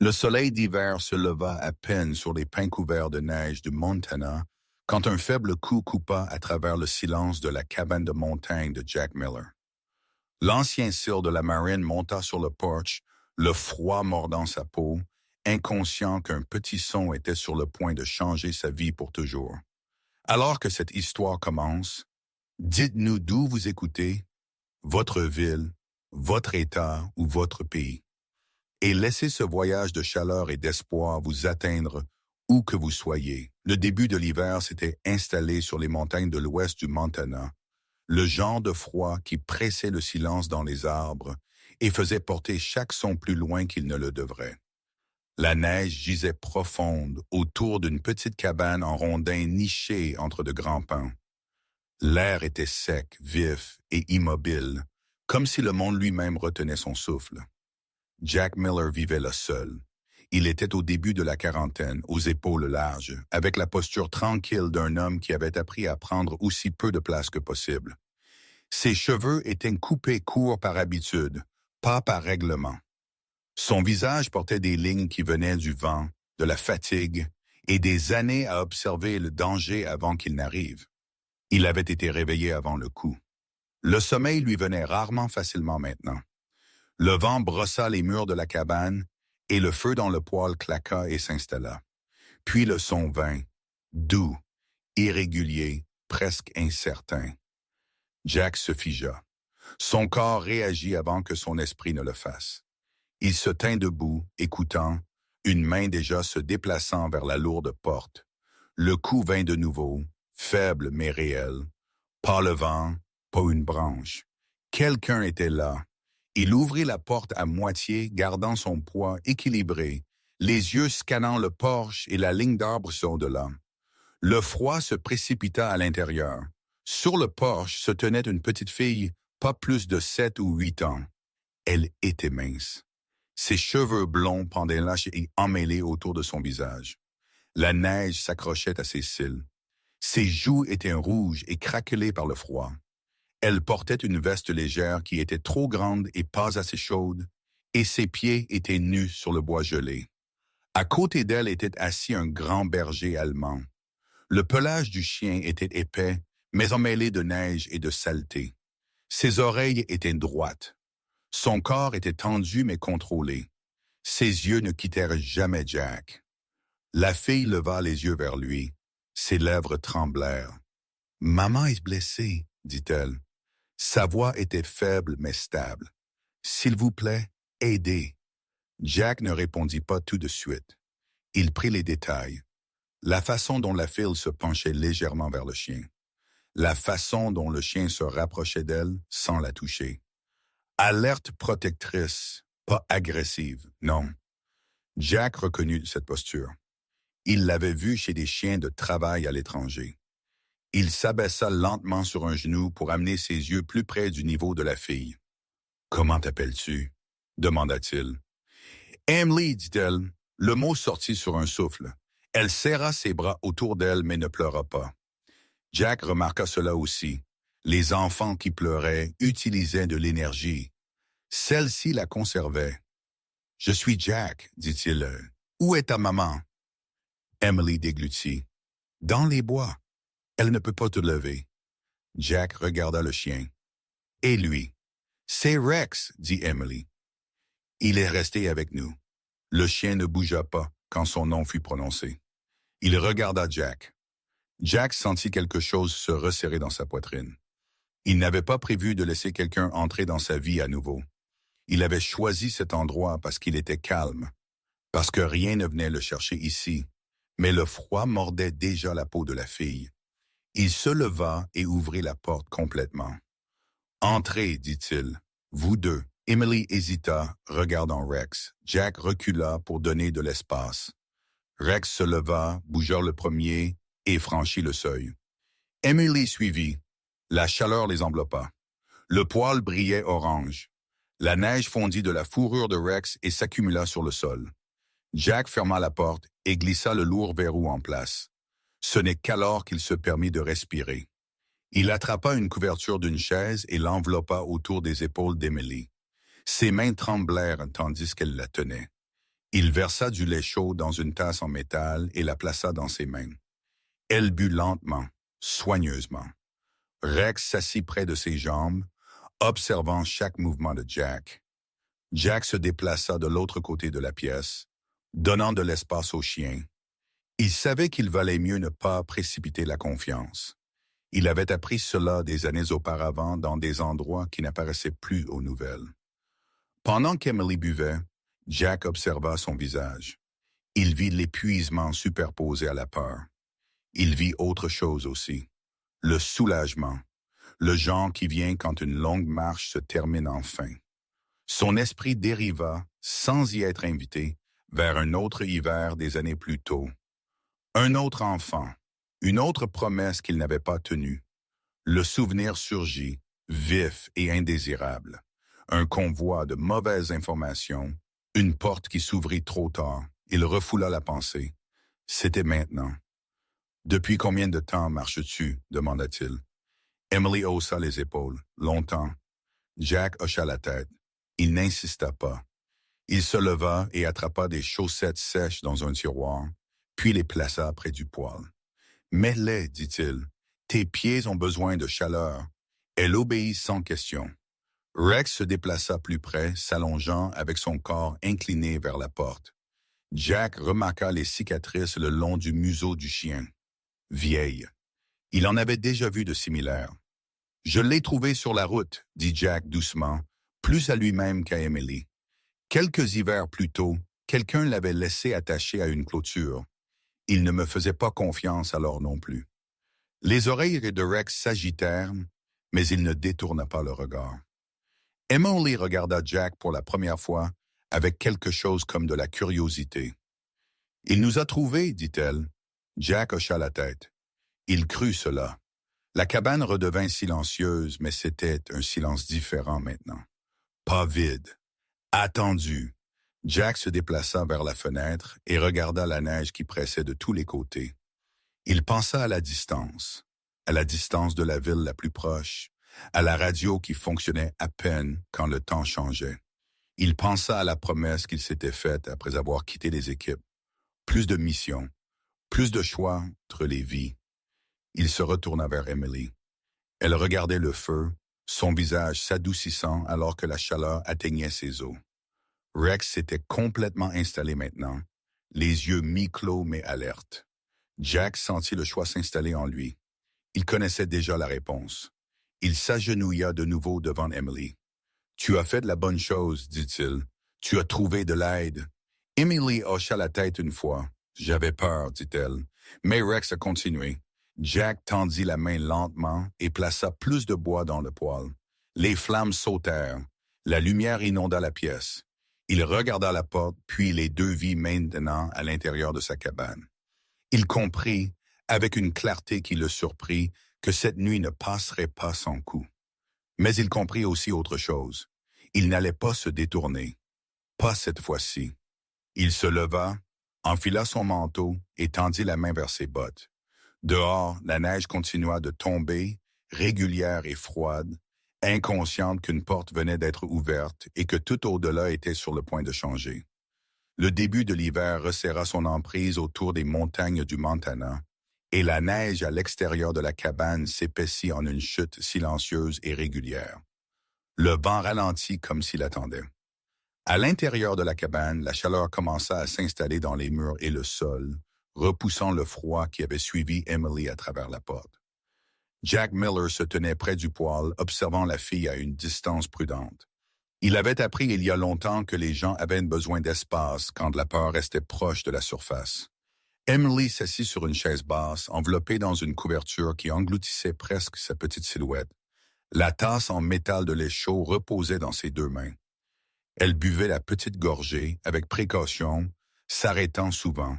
Le soleil d'hiver se leva à peine sur les pins couverts de neige du Montana quand un faible coup coupa à travers le silence de la cabane de montagne de Jack Miller. L'ancien sire de la marine monta sur le porche, le froid mordant sa peau, inconscient qu'un petit son était sur le point de changer sa vie pour toujours. Alors que cette histoire commence, dites-nous d'où vous écoutez, votre ville, votre État ou votre pays. Et laissez ce voyage de chaleur et d'espoir vous atteindre où que vous soyez. Le début de l'hiver s'était installé sur les montagnes de l'ouest du Montana, le genre de froid qui pressait le silence dans les arbres et faisait porter chaque son plus loin qu'il ne le devrait. La neige gisait profonde autour d'une petite cabane en rondin nichée entre de grands pins. L'air était sec, vif et immobile, comme si le monde lui-même retenait son souffle. Jack Miller vivait là seul. Il était au début de la quarantaine, aux épaules larges, avec la posture tranquille d'un homme qui avait appris à prendre aussi peu de place que possible. Ses cheveux étaient coupés courts par habitude, pas par règlement. Son visage portait des lignes qui venaient du vent, de la fatigue et des années à observer le danger avant qu'il n'arrive. Il avait été réveillé avant le coup. Le sommeil lui venait rarement facilement maintenant. Le vent brossa les murs de la cabane et le feu dans le poêle claqua et s'installa. Puis le son vint, doux, irrégulier, presque incertain. Jack se figea. Son corps réagit avant que son esprit ne le fasse. Il se tint debout, écoutant, une main déjà se déplaçant vers la lourde porte. Le coup vint de nouveau, faible mais réel. Pas le vent, pas une branche. Quelqu'un était là. Il ouvrit la porte à moitié, gardant son poids équilibré, les yeux scannant le porche et la ligne d'arbres au-delà. Le froid se précipita à l'intérieur. Sur le porche se tenait une petite fille, pas plus de 7 ou 8 ans. Elle était mince. Ses cheveux blonds pendaient lâches et emmêlés autour de son visage. La neige s'accrochait à ses cils. Ses joues étaient rouges et craquelées par le froid. Elle portait une veste légère qui était trop grande et pas assez chaude, et ses pieds étaient nus sur le bois gelé. À côté d'elle était assis un grand berger allemand. Le pelage du chien était épais, mais emmêlé de neige et de saleté. Ses oreilles étaient droites. Son corps était tendu mais contrôlé. Ses yeux ne quittèrent jamais Jack. La fille leva les yeux vers lui. Ses lèvres tremblèrent. « Maman est blessée, dit-elle. Sa voix était faible mais stable. « S'il vous plaît, aidez. » Jack ne répondit pas tout de suite. Il prit les détails. La façon dont la fille se penchait légèrement vers le chien. La façon dont le chien se rapprochait d'elle sans la toucher. Alerte protectrice, pas agressive, non. Jack reconnut cette posture. Il l'avait vue chez des chiens de travail à l'étranger. Il s'abaissa lentement sur un genou pour amener ses yeux plus près du niveau de la fille. « Comment t'appelles-tu » demanda-t-il. « Emily, dit-elle. » Le mot sortit sur un souffle. Elle serra ses bras autour d'elle mais ne pleura pas. Jack remarqua cela aussi. Les enfants qui pleuraient utilisaient de l'énergie. Celle-ci la conservait. « Je suis Jack, dit-il. Où est ta maman? » Emily déglutit. « Dans les bois. Elle ne peut pas te lever. » Jack regarda le chien. « Et lui? »« C'est Rex, dit Emily. Il est resté avec nous. » Le chien ne bougea pas quand son nom fut prononcé. Il regarda Jack. Jack sentit quelque chose se resserrer dans sa poitrine. Il n'avait pas prévu de laisser quelqu'un entrer dans sa vie à nouveau. Il avait choisi cet endroit parce qu'il était calme, parce que rien ne venait le chercher ici, mais le froid mordait déjà la peau de la fille. Il se leva et ouvrit la porte complètement. « Entrez, dit-il. Vous deux. » Emily hésita, regardant Rex. Jack recula pour donner de l'espace. Rex se leva, bougea le premier et franchit le seuil. Emily suivit. La chaleur les enveloppa. Le poêle brillait orange. La neige fondit de la fourrure de Rex et s'accumula sur le sol. Jack ferma la porte et glissa le lourd verrou en place. Ce n'est qu'alors qu'il se permit de respirer. Il attrapa une couverture d'une chaise et l'enveloppa autour des épaules d'Emily. Ses mains tremblèrent tandis qu'elle la tenait. Il versa du lait chaud dans une tasse en métal et la plaça dans ses mains. Elle but lentement, soigneusement. Rex s'assit près de ses jambes, observant chaque mouvement de Jack. Jack se déplaça de l'autre côté de la pièce, donnant de l'espace au chien. Il savait qu'il valait mieux ne pas précipiter la confiance. Il avait appris cela des années auparavant dans des endroits qui n'apparaissaient plus aux nouvelles. Pendant qu'Emily buvait, Jack observa son visage. Il vit l'épuisement superposé à la peur. Il vit autre chose aussi, le soulagement, le genre qui vient quand une longue marche se termine enfin. Son esprit dériva, sans y être invité, vers un autre hiver des années plus tôt. Un autre enfant, une autre promesse qu'il n'avait pas tenue. Le souvenir surgit, vif et indésirable. Un convoi de mauvaises informations, une porte qui s'ouvrit trop tard. Il refoula la pensée. C'était maintenant. « Depuis combien de temps marches-tu » demanda-t-il. Emily haussa les épaules. « Longtemps. » Jack hocha la tête. Il n'insista pas. Il se leva et attrapa des chaussettes sèches dans un tiroir, puis les plaça près du poêle. « Mets-les, dit-il. Tes pieds ont besoin de chaleur. » Elle obéit sans question. Rex se déplaça plus près, s'allongeant avec son corps incliné vers la porte. Jack remarqua les cicatrices le long du museau du chien. Vieille. Il en avait déjà vu de similaires. « Je l'ai trouvé sur la route, » dit Jack doucement, plus à lui-même qu'à Emily. Quelques hivers plus tôt, quelqu'un l'avait laissé attaché à une clôture. Il ne me faisait pas confiance alors non plus. Les oreilles de Rex s'agitèrent, mais il ne détourna pas le regard. Emily regarda Jack pour la première fois avec quelque chose comme de la curiosité. « Il nous a trouvés, dit-elle. » Jack hocha la tête. Il crut cela. La cabane redevint silencieuse, mais c'était un silence différent maintenant. Pas vide. Attendu. Jack se déplaça vers la fenêtre et regarda la neige qui pressait de tous les côtés. Il pensa à la distance de la ville la plus proche, à la radio qui fonctionnait à peine quand le temps changeait. Il pensa à la promesse qu'il s'était faite après avoir quitté les équipes. Plus de missions, plus de choix entre les vies. Il se retourna vers Emily. Elle regardait le feu, son visage s'adoucissant alors que la chaleur atteignait ses os. Rex s'était complètement installé maintenant, les yeux mi-clos mais alertes. Jack sentit le choix s'installer en lui. Il connaissait déjà la réponse. Il s'agenouilla de nouveau devant Emily. « Tu as fait de la bonne chose, dit-il. Tu as trouvé de l'aide. » Emily hocha la tête une fois. « J'avais peur, dit-elle. » Mais Rex a continué. Jack tendit la main lentement et plaça plus de bois dans le poêle. Les flammes sautèrent. La lumière inonda la pièce. Il regarda la porte, puis les deux vit maintenant à l'intérieur de sa cabane. Il comprit, avec une clarté qui le surprit, que cette nuit ne passerait pas sans coup. Mais il comprit aussi autre chose. Il n'allait pas se détourner. Pas cette fois-ci. Il se leva, enfila son manteau et tendit la main vers ses bottes. Dehors, la neige continua de tomber, régulière et froide, inconsciente qu'une porte venait d'être ouverte et que tout au-delà était sur le point de changer. Le début de l'hiver resserra son emprise autour des montagnes du Montana, et la neige à l'extérieur de la cabane s'épaissit en une chute silencieuse et régulière. Le vent ralentit comme s'il attendait. À l'intérieur de la cabane, la chaleur commença à s'installer dans les murs et le sol, repoussant le froid qui avait suivi Emily à travers la porte. Jack Miller se tenait près du poêle, observant la fille à une distance prudente. Il avait appris il y a longtemps que les gens avaient besoin d'espace quand la peur restait proche de la surface. Emily s'assit sur une chaise basse, enveloppée dans une couverture qui engloutissait presque sa petite silhouette. La tasse en métal de lait chaud reposait dans ses deux mains. Elle buvait la petite gorgée avec précaution, s'arrêtant souvent,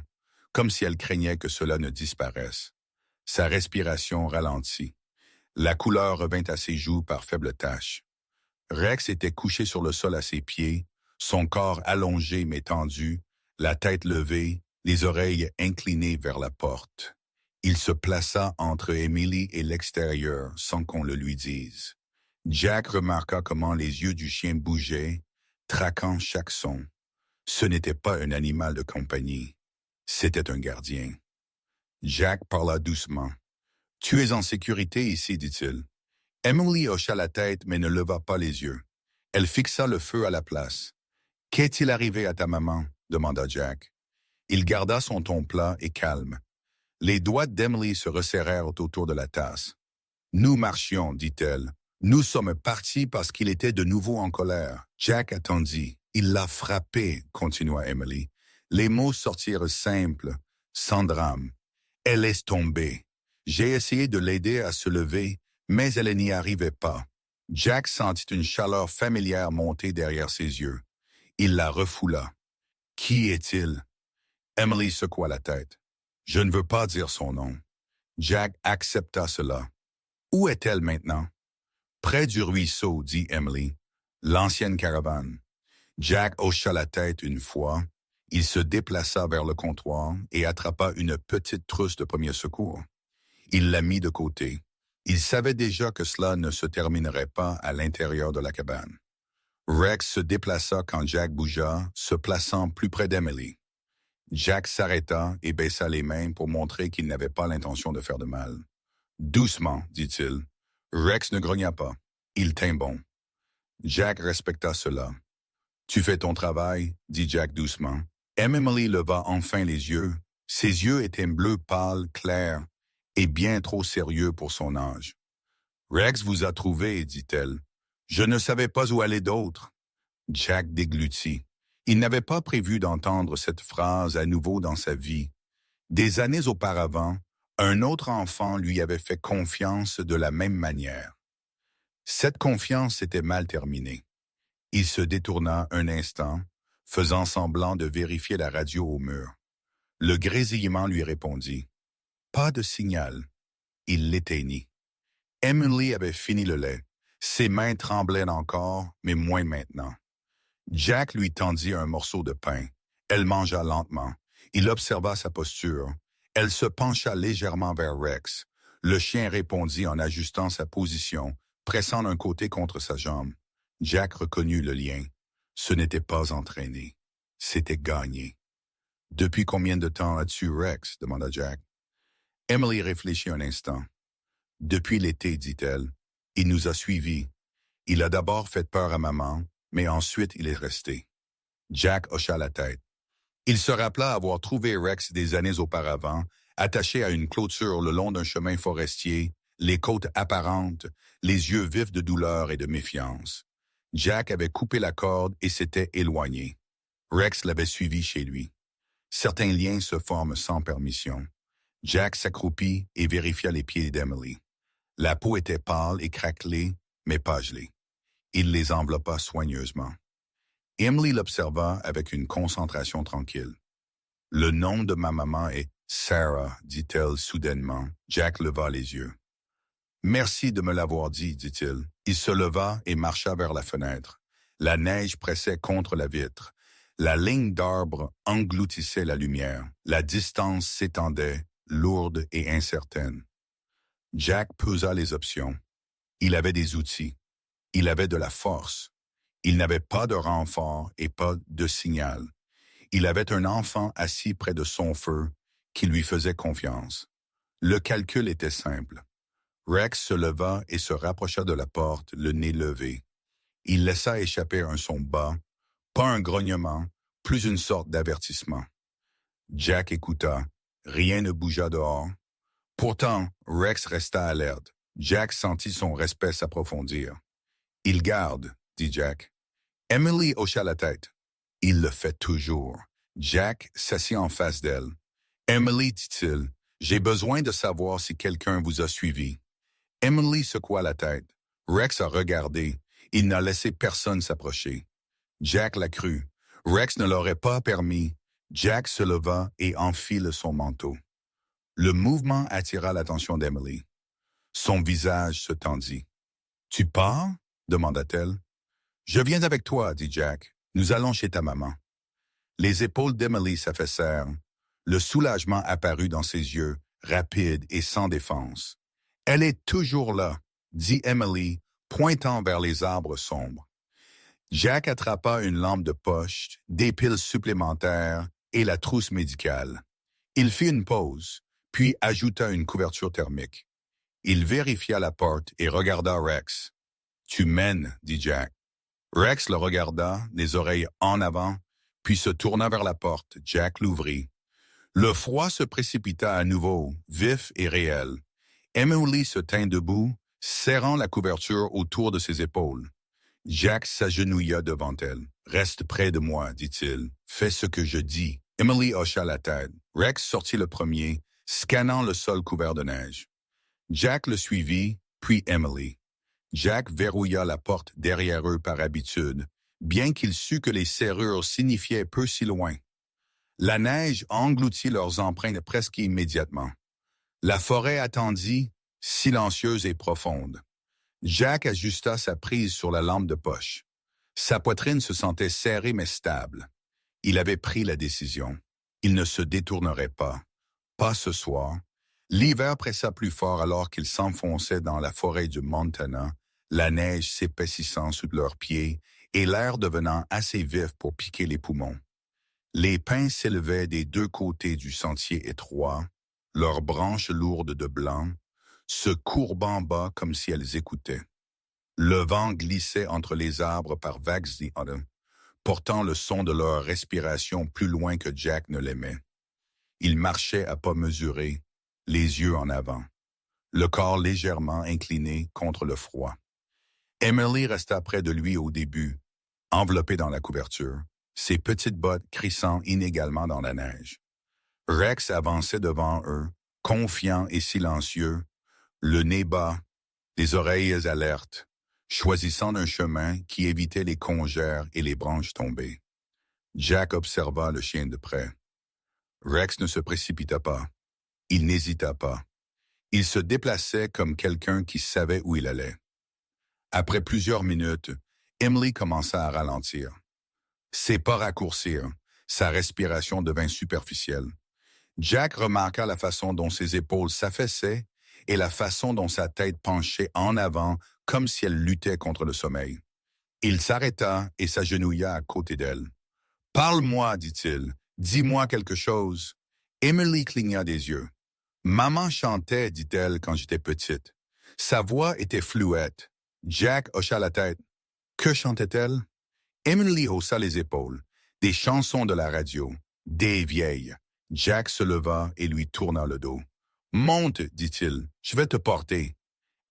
comme si elle craignait que cela ne disparaisse. Sa respiration ralentit. La couleur revint à ses joues par faibles taches. Rex était couché sur le sol à ses pieds, son corps allongé mais tendu, la tête levée, les oreilles inclinées vers la porte. Il se plaça entre Emily et l'extérieur sans qu'on le lui dise. Jack remarqua comment les yeux du chien bougeaient, traquant chaque son. Ce n'était pas un animal de compagnie, c'était un gardien. Jack parla doucement. « Tu es en sécurité ici, dit-il. » Emily hocha la tête mais ne leva pas les yeux. Elle fixa le feu à la place. « Qu'est-il arrivé à ta maman? » demanda Jack. Il garda son ton plat et calme. Les doigts d'Emily se resserrèrent autour de la tasse. « Nous marchions, dit-elle. Nous sommes partis parce qu'il était de nouveau en colère. » Jack attendit. « Il l'a frappé, » continua Emily. Les mots sortirent simples, sans drame. Elle laisse tomber. J'ai essayé de l'aider à se lever, mais elle n'y arrivait pas. Jack sentit une chaleur familière monter derrière ses yeux. Il la refoula. « Qui est-il? » Emily secoua la tête. « Je ne veux pas dire son nom. » Jack accepta cela. « Où est-elle maintenant? »« Près du ruisseau, » dit Emily. « L'ancienne caravane. » Jack hocha la tête une fois. Il se déplaça vers le comptoir et attrapa une petite trousse de premier secours. Il la mit de côté. Il savait déjà que cela ne se terminerait pas à l'intérieur de la cabane. Rex se déplaça quand Jack bougea, se plaçant plus près d'Emily. Jack s'arrêta et baissa les mains pour montrer qu'il n'avait pas l'intention de faire de mal. « Doucement, » dit-il. Rex ne grogna pas. Il tint bon. Jack respecta cela. « Tu fais ton travail, » dit Jack doucement. Emily leva enfin les yeux. Ses yeux étaient bleus pâles, clairs, et bien trop sérieux pour son âge. « Rex vous a trouvé, » dit-elle. « Je ne savais pas où aller d'autre. » Jack déglutit. Il n'avait pas prévu d'entendre cette phrase à nouveau dans sa vie. Des années auparavant, un autre enfant lui avait fait confiance de la même manière. Cette confiance s'était mal terminée. Il se détourna un instant, faisant semblant de vérifier la radio au mur. Le grésillement lui répondit. Pas de signal. Il l'éteignit. Emily avait fini le lait. Ses mains tremblaient encore, mais moins maintenant. Jack lui tendit un morceau de pain. Elle mangea lentement. Il observa sa posture. Elle se pencha légèrement vers Rex. Le chien répondit en ajustant sa position, pressant d'un côté contre sa jambe. Jack reconnut le lien. Ce n'était pas entraîné. C'était gagné. « Depuis combien de temps as-tu Rex? » demanda Jack. Emily réfléchit un instant. « Depuis l'été, dit-elle. Il nous a suivis. Il a d'abord fait peur à maman, mais ensuite il est resté. » Jack hocha la tête. Il se rappela avoir trouvé Rex des années auparavant, attaché à une clôture le long d'un chemin forestier, les côtes apparentes, les yeux vifs de douleur et de méfiance. Jack avait coupé la corde et s'était éloigné. Rex l'avait suivi chez lui. Certains liens se forment sans permission. Jack s'accroupit et vérifia les pieds d'Emily. La peau était pâle et craquelée, mais pas gelée. Il les enveloppa soigneusement. Emily l'observa avec une concentration tranquille. « Le nom de ma maman est Sarah, » dit-elle soudainement. Jack leva les yeux. « Merci de me l'avoir dit, » dit-il. Il se leva et marcha vers la fenêtre. La neige pressait contre la vitre. La ligne d'arbres engloutissait la lumière. La distance s'étendait, lourde et incertaine. Jack pesa les options. Il avait des outils. Il avait de la force. Il n'avait pas de renfort et pas de signal. Il avait un enfant assis près de son feu qui lui faisait confiance. Le calcul était simple. Rex se leva et se rapprocha de la porte, le nez levé. Il laissa échapper un son bas, pas un grognement, plus une sorte d'avertissement. Jack écouta. Rien ne bougea dehors. Pourtant, Rex resta alerte. Jack sentit son respect s'approfondir. « Il garde, » dit Jack. Emily hocha la tête. « Il le fait toujours. » Jack s'assit en face d'elle. « Emily, dit-il, j'ai besoin de savoir si quelqu'un vous a suivi. » Emily secoua la tête. Rex a regardé. Il n'a laissé personne s'approcher. Jack l'a cru. Rex ne l'aurait pas permis. Jack se leva et enfile son manteau. Le mouvement attira l'attention d'Emily. Son visage se tendit. « Tu pars? » demanda-t-elle. « Je viens avec toi, » dit Jack. « Nous allons chez ta maman. » Les épaules d'Emily s'affaissèrent. Le soulagement apparut dans ses yeux, rapide et sans défense. « Elle est toujours là, » dit Emily, pointant vers les arbres sombres. Jack attrapa une lampe de poche, des piles supplémentaires et la trousse médicale. Il fit une pause, puis ajouta une couverture thermique. Il vérifia la porte et regarda Rex. « Tu mènes, » dit Jack. Rex le regarda, les oreilles en avant, puis se tourna vers la porte. Jack l'ouvrit. Le froid se précipita à nouveau, vif et réel. Emily se tint debout, serrant la couverture autour de ses épaules. Jack s'agenouilla devant elle. « Reste près de moi, dit-il. Fais ce que je dis. » Emily hocha la tête. Rex sortit le premier, scannant le sol couvert de neige. Jack le suivit, puis Emily. Jack verrouilla la porte derrière eux par habitude, bien qu'il sût que les serrures signifiaient peu si loin. La neige engloutit leurs empreintes presque immédiatement. La forêt attendit, silencieuse et profonde. Jack ajusta sa prise sur la lampe de poche. Sa poitrine se sentait serrée mais stable. Il avait pris la décision. Il ne se détournerait pas. Pas ce soir. L'hiver pressa plus fort alors qu'ils s'enfonçaient dans la forêt du Montana, la neige s'épaississant sous leurs pieds et l'air devenant assez vif pour piquer les poumons. Les pins s'élevaient des deux côtés du sentier étroit, leurs branches lourdes de blanc, se courbant bas comme si elles écoutaient. Le vent glissait entre les arbres par vagues portant le son de leur respiration plus loin que Jack ne l'aimait. Il marchait à pas mesurés, les yeux en avant, le corps légèrement incliné contre le froid. Emily resta près de lui au début, enveloppée dans la couverture, ses petites bottes crissant inégalement dans la neige. Rex avançait devant eux, confiant et silencieux, le nez bas, les oreilles alertes, choisissant un chemin qui évitait les congères et les branches tombées. Jack observa le chien de près. Rex ne se précipita pas. Il n'hésita pas. Il se déplaçait comme quelqu'un qui savait où il allait. Après plusieurs minutes, Emily commença à ralentir. Ses pas raccourcirent, sa respiration devint superficielle. Jack remarqua la façon dont ses épaules s'affaissaient et la façon dont sa tête penchait en avant comme si elle luttait contre le sommeil. Il s'arrêta et s'agenouilla à côté d'elle. « Parle-moi, dit-il. Dis-moi quelque chose. » Emily cligna des yeux. « Maman chantait, dit-elle, quand j'étais petite. Sa voix était fluette. » Jack hocha la tête. « Que chantait-elle? » Emily haussa les épaules. Des chansons de la radio. Des vieilles. Jack se leva et lui tourna le dos. « Monte, dit-il. Je vais te porter. »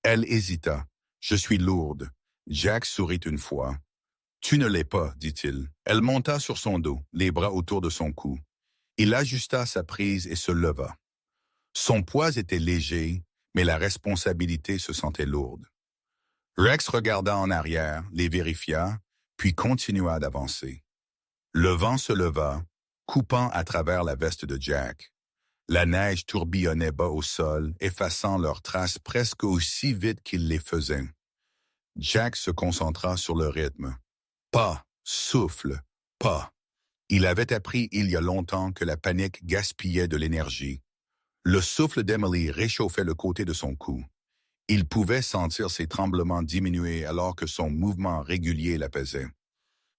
Elle hésita. « Je suis lourde. » Jack sourit une fois. « Tu ne l'es pas, dit-il. » Elle monta sur son dos, les bras autour de son cou. Il ajusta sa prise et se leva. Son poids était léger, mais la responsabilité se sentait lourde. Rex regarda en arrière, les vérifia, puis continua d'avancer. Le vent se leva, coupant à travers la veste de Jack. La neige tourbillonnait bas au sol, effaçant leurs traces presque aussi vite qu'il les faisait. Jack se concentra sur le rythme. Pas, souffle, pas. Il avait appris il y a longtemps que la panique gaspillait de l'énergie. Le souffle d'Emily réchauffait le côté de son cou. Il pouvait sentir ses tremblements diminuer alors que son mouvement régulier l'apaisait.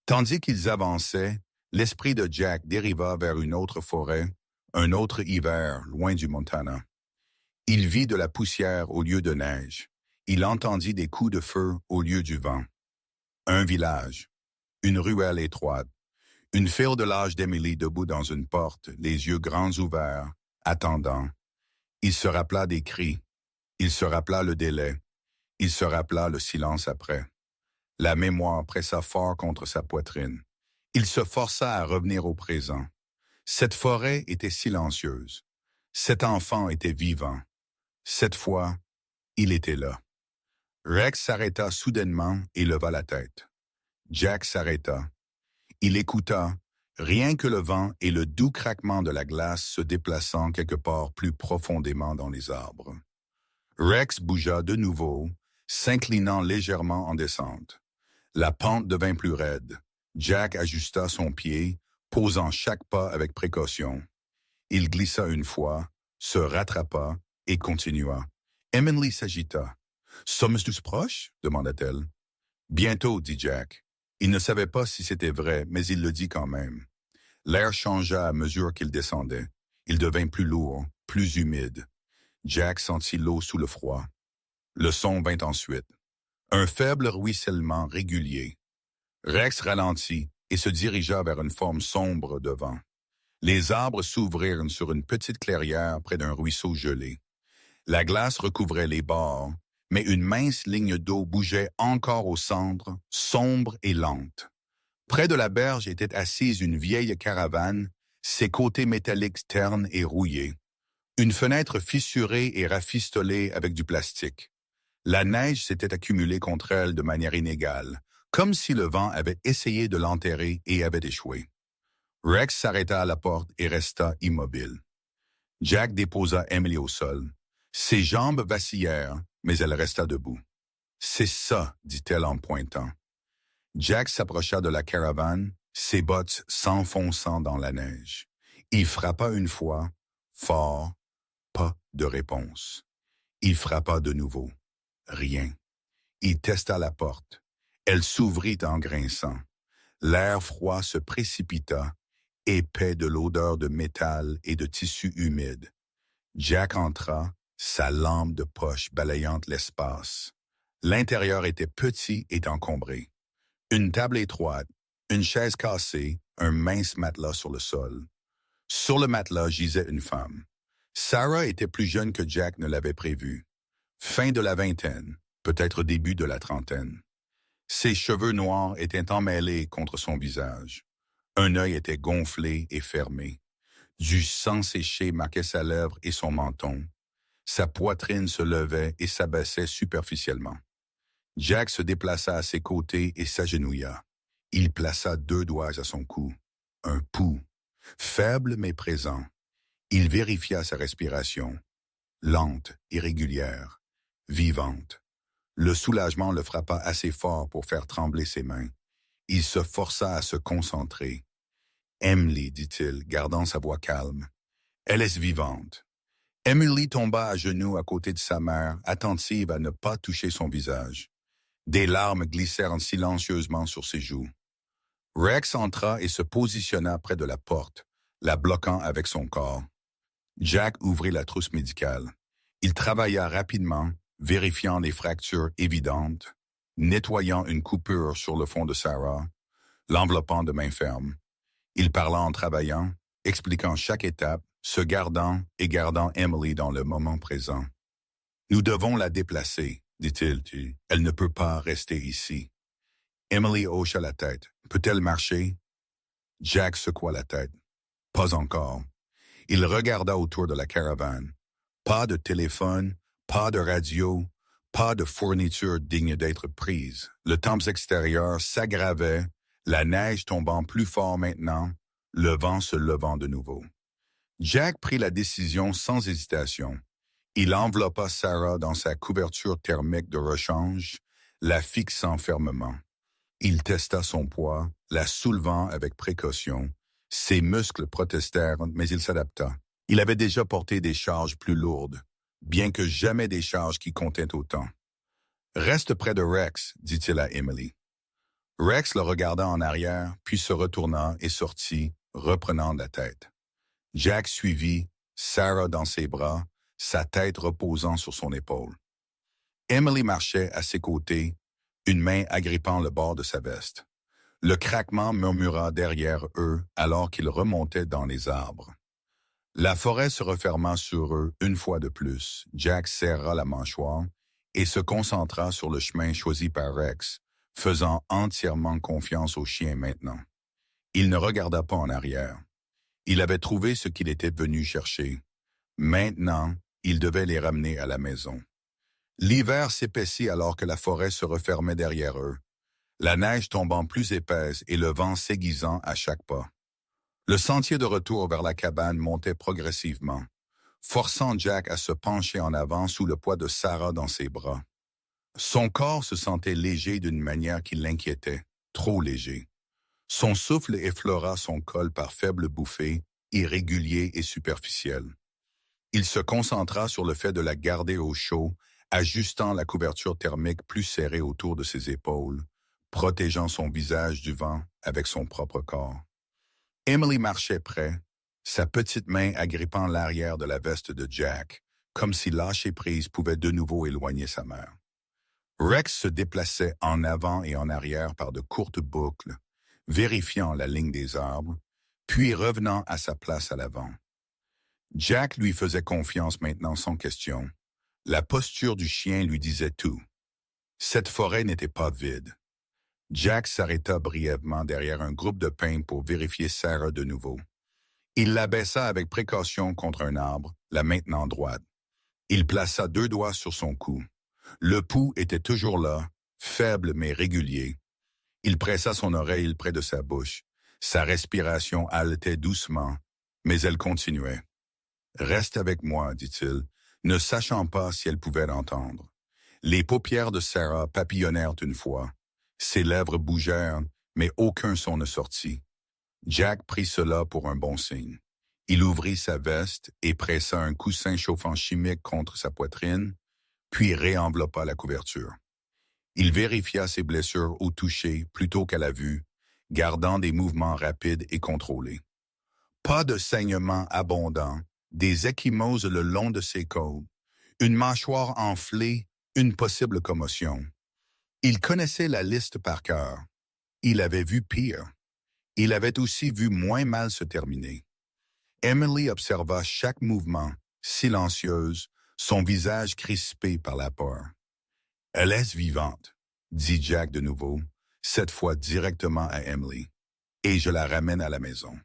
Tandis qu'ils avançaient, l'esprit de Jack dériva vers une autre forêt, un autre hiver, loin du Montana. Il vit de la poussière au lieu de neige. Il entendit des coups de feu au lieu du vent. Un village, une ruelle étroite, une fille de l'âge d'Emily debout dans une porte, les yeux grands ouverts, attendant. Il se rappela des cris. Il se rappela le délai. Il se rappela le silence après. La mémoire pressa fort contre sa poitrine. Il se força à revenir au présent. Cette forêt était silencieuse. Cet enfant était vivant. Cette fois, il était là. Rex s'arrêta soudainement et leva la tête. Jack s'arrêta. Il écouta, rien que le vent et le doux craquement de la glace se déplaçant quelque part plus profondément dans les arbres. Rex bougea de nouveau, s'inclinant légèrement en descente. La pente devint plus raide. Jack ajusta son pied, posant chaque pas avec précaution. Il glissa une fois, se rattrapa et continua. Emily s'agita. « Sommes-nous proches? » demanda-t-elle. « Bientôt, dit Jack. » Il ne savait pas si c'était vrai, mais il le dit quand même. L'air changea à mesure qu'il descendait. Il devint plus lourd, plus humide. Jack sentit l'eau sous le froid. Le son vint ensuite. Un faible ruissellement régulier. Rex ralentit et se dirigea vers une forme sombre devant. Les arbres s'ouvrirent sur une petite clairière près d'un ruisseau gelé. La glace recouvrait les bords, mais une mince ligne d'eau bougeait encore au centre, sombre et lente. Près de la berge était assise une vieille caravane, ses côtés métalliques ternes et rouillés. Une fenêtre fissurée et rafistolée avec du plastique. La neige s'était accumulée contre elle de manière inégale, comme si le vent avait essayé de l'enterrer et avait échoué. Rex s'arrêta à la porte et resta immobile. Jack déposa Emily au sol. Ses jambes vacillèrent, mais elle resta debout. « C'est ça, dit-elle en pointant. » Jack s'approcha de la caravane, ses bottes s'enfonçant dans la neige. Il frappa une fois, fort, pas de réponse. Il frappa de nouveau. Rien. Il testa la porte. Elle s'ouvrit en grinçant. L'air froid se précipita, épais de l'odeur de métal et de tissu humide. Jack entra, sa lampe de poche balayant l'espace. L'intérieur était petit et encombré. Une table étroite, une chaise cassée, un mince matelas sur le sol. Sur le matelas gisait une femme. Sarah était plus jeune que Jack ne l'avait prévu. Fin de la vingtaine, peut-être début de la trentaine. Ses cheveux noirs étaient emmêlés contre son visage. Un œil était gonflé et fermé. Du sang séché marquait sa lèvre et son menton. Sa poitrine se levait et s'abaissait superficiellement. Jack se déplaça à ses côtés et s'agenouilla. Il plaça 2 doigts à son cou. Un pouls, faible mais présent. Il vérifia sa respiration. Lente, irrégulière, vivante. Le soulagement le frappa assez fort pour faire trembler ses mains. Il se força à se concentrer. « Emily, dit-il, gardant sa voix calme. Elle est vivante. » Emily tomba à genoux à côté de sa mère, attentive à ne pas toucher son visage. Des larmes glissèrent silencieusement sur ses joues. Rex entra et se positionna près de la porte, la bloquant avec son corps. Jack ouvrit la trousse médicale. Il travailla rapidement, vérifiant les fractures évidentes, nettoyant une coupure sur le front de Sarah, l'enveloppant de main ferme. Il parla en travaillant, expliquant chaque étape, se gardant et gardant Emily dans le moment présent. « Nous devons la déplacer, dit-il. Elle ne peut pas rester ici. » Emily hocha la tête. « Peut-elle marcher? » Jack secoua la tête. « Pas encore. » Il regarda autour de la caravane. Pas de téléphone, pas de radio, pas de fourniture digne d'être prise. Le temps extérieur s'aggravait, la neige tombant plus fort maintenant, le vent se levant de nouveau. Jack prit la décision sans hésitation. Il enveloppa Sarah dans sa couverture thermique de rechange, la fixant fermement. Il testa son poids, la soulevant avec précaution. Ses muscles protestèrent, mais il s'adapta. Il avait déjà porté des charges plus lourdes, bien que jamais des charges qui comptaient autant. « Reste près de Rex, dit-il à Emily. Rex le regarda en arrière, puis se retourna et sortit, reprenant la tête. Jack suivit, Sarah dans ses bras, sa tête reposant sur son épaule. Emily marchait à ses côtés, une main agrippant le bord de sa veste. Le craquement murmura derrière eux alors qu'ils remontaient dans les arbres. La forêt se referma sur eux une fois de plus. Jack serra la mâchoire et se concentra sur le chemin choisi par Rex, faisant entièrement confiance au chien maintenant. Il ne regarda pas en arrière. Il avait trouvé ce qu'il était venu chercher. Maintenant, il devait les ramener à la maison. L'hiver s'épaissit alors que la forêt se refermait derrière eux, la neige tombant plus épaisse et le vent s'aiguisant à chaque pas. Le sentier de retour vers la cabane montait progressivement, forçant Jack à se pencher en avant sous le poids de Sarah dans ses bras. Son corps se sentait léger d'une manière qui l'inquiétait, trop léger. Son souffle effleura son col par faibles bouffées, irréguliers et superficiels. Il se concentra sur le fait de la garder au chaud, ajustant la couverture thermique plus serrée autour de ses épaules, protégeant son visage du vent avec son propre corps. Emily marchait près, sa petite main agrippant l'arrière de la veste de Jack, comme si lâcher prise pouvait de nouveau éloigner sa mère. Rex se déplaçait en avant et en arrière par de courtes boucles, vérifiant la ligne des arbres, puis revenant à sa place à l'avant. Jack lui faisait confiance maintenant sans question. La posture du chien lui disait tout. Cette forêt n'était pas vide. Jack s'arrêta brièvement derrière un groupe de pins pour vérifier Sarah de nouveau. Il l'abaissa avec précaution contre un arbre, la maintenant droite. Il plaça 2 doigts sur son cou. Le pouls était toujours là, faible mais régulier. Il pressa son oreille près de sa bouche. Sa respiration haletait doucement, mais elle continuait. « Reste avec moi, dit-il, ne sachant pas si elle pouvait l'entendre. » Les paupières de Sarah papillonnèrent une fois. Ses lèvres bougèrent, mais aucun son ne sortit. Jack prit cela pour un bon signe. Il ouvrit sa veste et pressa un coussin chauffant chimique contre sa poitrine, puis réenveloppa la couverture. Il vérifia ses blessures au toucher plutôt qu'à la vue, gardant des mouvements rapides et contrôlés. Pas de saignement abondant, des ecchymoses le long de ses côtes, une mâchoire enflée, une possible commotion. Il connaissait la liste par cœur. Il avait vu pire. Il avait aussi vu moins mal se terminer. Emily observa chaque mouvement, silencieuse, son visage crispé par la peur. « Elle est vivante », dit Jack de nouveau, cette fois directement à Emily, « et je la ramène à la maison. »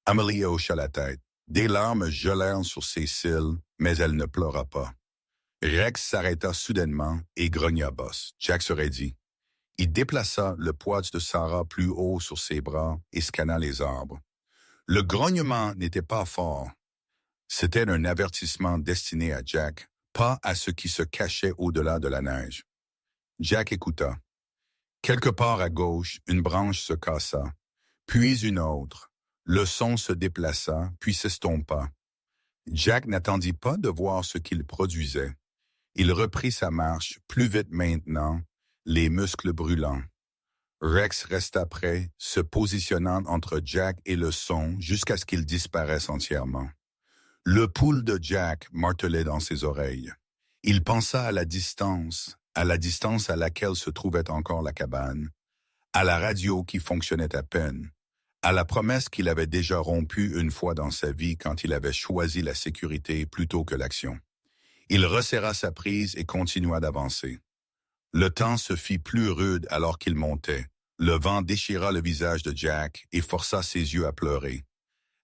Emily hocha la tête. Des larmes gelèrent sur ses cils, mais elle ne pleura pas. Rex s'arrêta soudainement et grogna bosse. Jack se raidit. Il déplaça le poids de Sarah plus haut sur ses bras et scanna les arbres. Le grognement n'était pas fort. C'était un avertissement destiné à Jack, pas à ce qui se cachait au-delà de la neige. Jack écouta. Quelque part à gauche, une branche se cassa, puis une autre. Le son se déplaça, puis s'estompa. Jack n'attendit pas de voir ce qu'il produisait. Il reprit sa marche, plus vite maintenant, les muscles brûlants. Rex resta près, se positionnant entre Jack et le son jusqu'à ce qu'il disparaisse entièrement. Le pouls de Jack martelait dans ses oreilles. Il pensa à la distance à laquelle se trouvait encore la cabane, à la radio qui fonctionnait à peine, à la promesse qu'il avait déjà rompue une fois dans sa vie quand il avait choisi la sécurité plutôt que l'action. Il resserra sa prise et continua d'avancer. Le temps se fit plus rude alors qu'il montait. Le vent déchira le visage de Jack et força ses yeux à pleurer.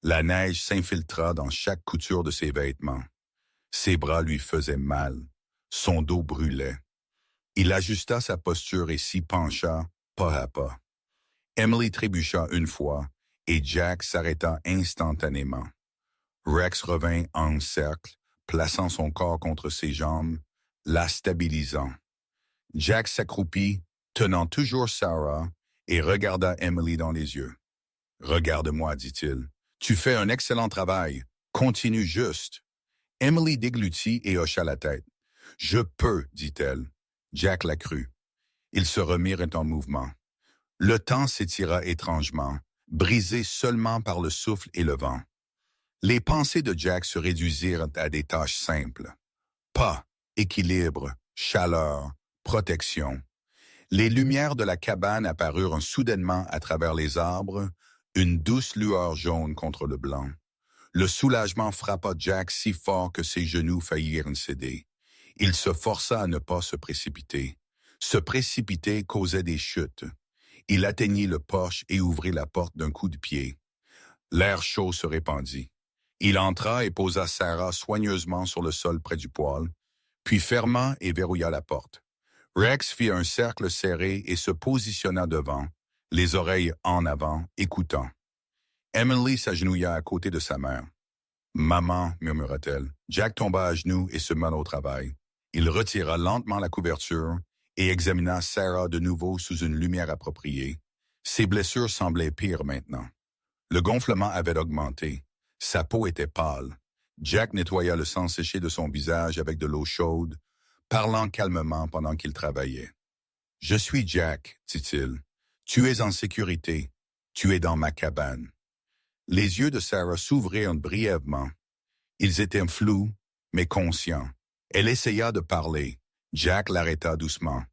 La neige s'infiltra dans chaque couture de ses vêtements. Ses bras lui faisaient mal. Son dos brûlait. Il ajusta sa posture et s'y pencha, pas à pas. Emily trébucha une fois et Jack s'arrêta instantanément. Rex revint en cercle, plaçant son corps contre ses jambes, la stabilisant. Jack s'accroupit, tenant toujours Sarah, et regarda Emily dans les yeux. « Regarde-moi, dit-il. Tu fais un excellent travail. Continue juste. » Emily déglutit et hocha la tête. « Je peux, dit-elle. » Jack la crut. Ils se remirent en mouvement. Le temps s'étira étrangement, brisé seulement par le souffle et le vent. Les pensées de Jack se réduisirent à des tâches simples. Pas, équilibre, chaleur, protection. Les lumières de la cabane apparurent soudainement à travers les arbres, une douce lueur jaune contre le blanc. Le soulagement frappa Jack si fort que ses genoux faillirent céder. Il se força à ne pas se précipiter. Se précipiter causait des chutes. Il atteignit le porche et ouvrit la porte d'un coup de pied. L'air chaud se répandit. Il entra et posa Sarah soigneusement sur le sol près du poêle, puis ferma et verrouilla la porte. Rex fit un cercle serré et se positionna devant, les oreilles en avant, écoutant. Emily s'agenouilla à côté de sa mère. « Maman, murmura-t-elle. » Jack tomba à genoux et se mit au travail. Il retira lentement la couverture et examina Sarah de nouveau sous une lumière appropriée. Ses blessures semblaient pires maintenant. Le gonflement avait augmenté. Sa peau était pâle. Jack nettoya le sang séché de son visage avec de l'eau chaude, parlant calmement pendant qu'il travaillait. Je suis Jack, dit-il. Tu es en sécurité. Tu es dans ma cabane. Les yeux de Sarah s'ouvrirent brièvement. Ils étaient flous, mais conscients. Elle essaya de parler. Jack l'arrêta doucement.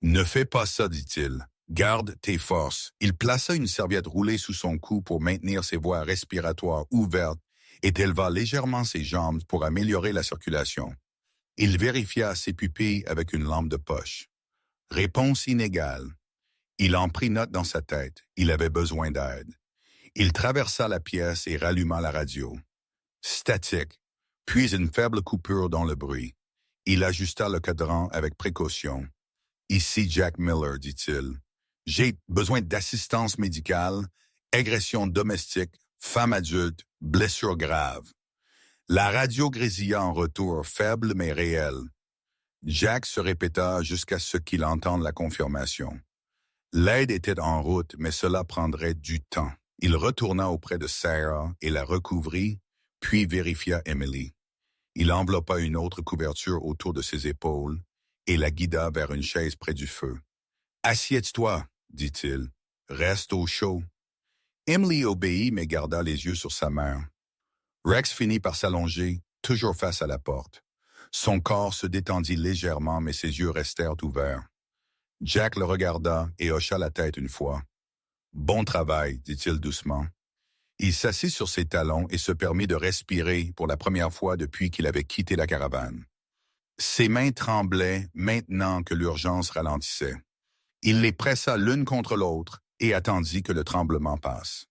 Ne fais pas ça, dit-il. Garde tes forces. Il plaça une serviette roulée sous son cou pour maintenir ses voies respiratoires ouvertes et éleva légèrement ses jambes pour améliorer la circulation. Il vérifia ses pupilles avec une lampe de poche. Réponse inégale. Il en prit note dans sa tête. Il avait besoin d'aide. Il traversa la pièce et ralluma la radio. Statique, puis une faible coupure dans le bruit. Il ajusta le cadran avec précaution. Ici Jack Miller, dit-il. J'ai besoin d'assistance médicale, agression domestique, femme adulte, blessure grave. La radio grésilla en retour, faible mais réelle. Jack se répéta jusqu'à ce qu'il entende la confirmation. L'aide était en route, mais cela prendrait du temps. Il retourna auprès de Sarah et la recouvrit, puis vérifia Emily. Il enveloppa une autre couverture autour de ses épaules et la guida vers une chaise près du feu. « Assieds-toi, » dit-il. « Reste au chaud. » Emily obéit mais garda les yeux sur sa mère. Rex finit par s'allonger, toujours face à la porte. Son corps se détendit légèrement mais ses yeux restèrent ouverts. Jack le regarda et hocha la tête une fois. « Bon travail, » dit-il doucement. Il s'assit sur ses talons et se permit de respirer pour la première fois depuis qu'il avait quitté la caravane. Ses mains tremblaient maintenant que l'urgence ralentissait. Il les pressa l'une contre l'autre et attendit que le tremblement passe.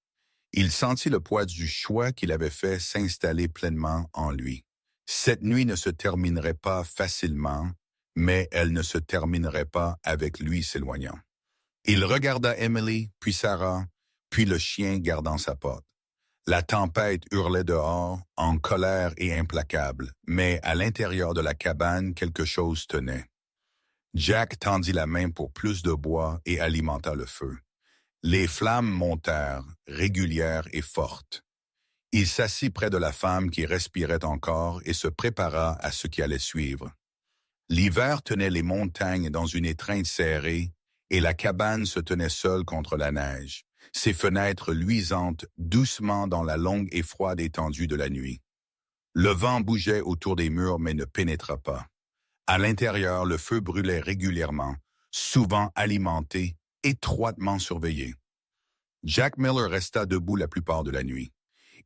Il sentit le poids du choix qu'il avait fait s'installer pleinement en lui. Cette nuit ne se terminerait pas facilement, mais elle ne se terminerait pas avec lui s'éloignant. Il regarda Emily, puis Sarah, puis le chien gardant sa porte. La tempête hurlait dehors, en colère et implacable, mais à l'intérieur de la cabane, quelque chose tenait. Jack tendit la main pour plus de bois et alimenta le feu. Les flammes montèrent, régulières et fortes. Il s'assit près de la femme qui respirait encore et se prépara à ce qui allait suivre. L'hiver tenait les montagnes dans une étreinte serrée et la cabane se tenait seule contre la neige, ses fenêtres luisantes doucement dans la longue et froide étendue de la nuit. Le vent bougeait autour des murs mais ne pénétra pas. À l'intérieur, le feu brûlait régulièrement, souvent alimenté, étroitement surveillé. Jack Miller resta debout la plupart de la nuit.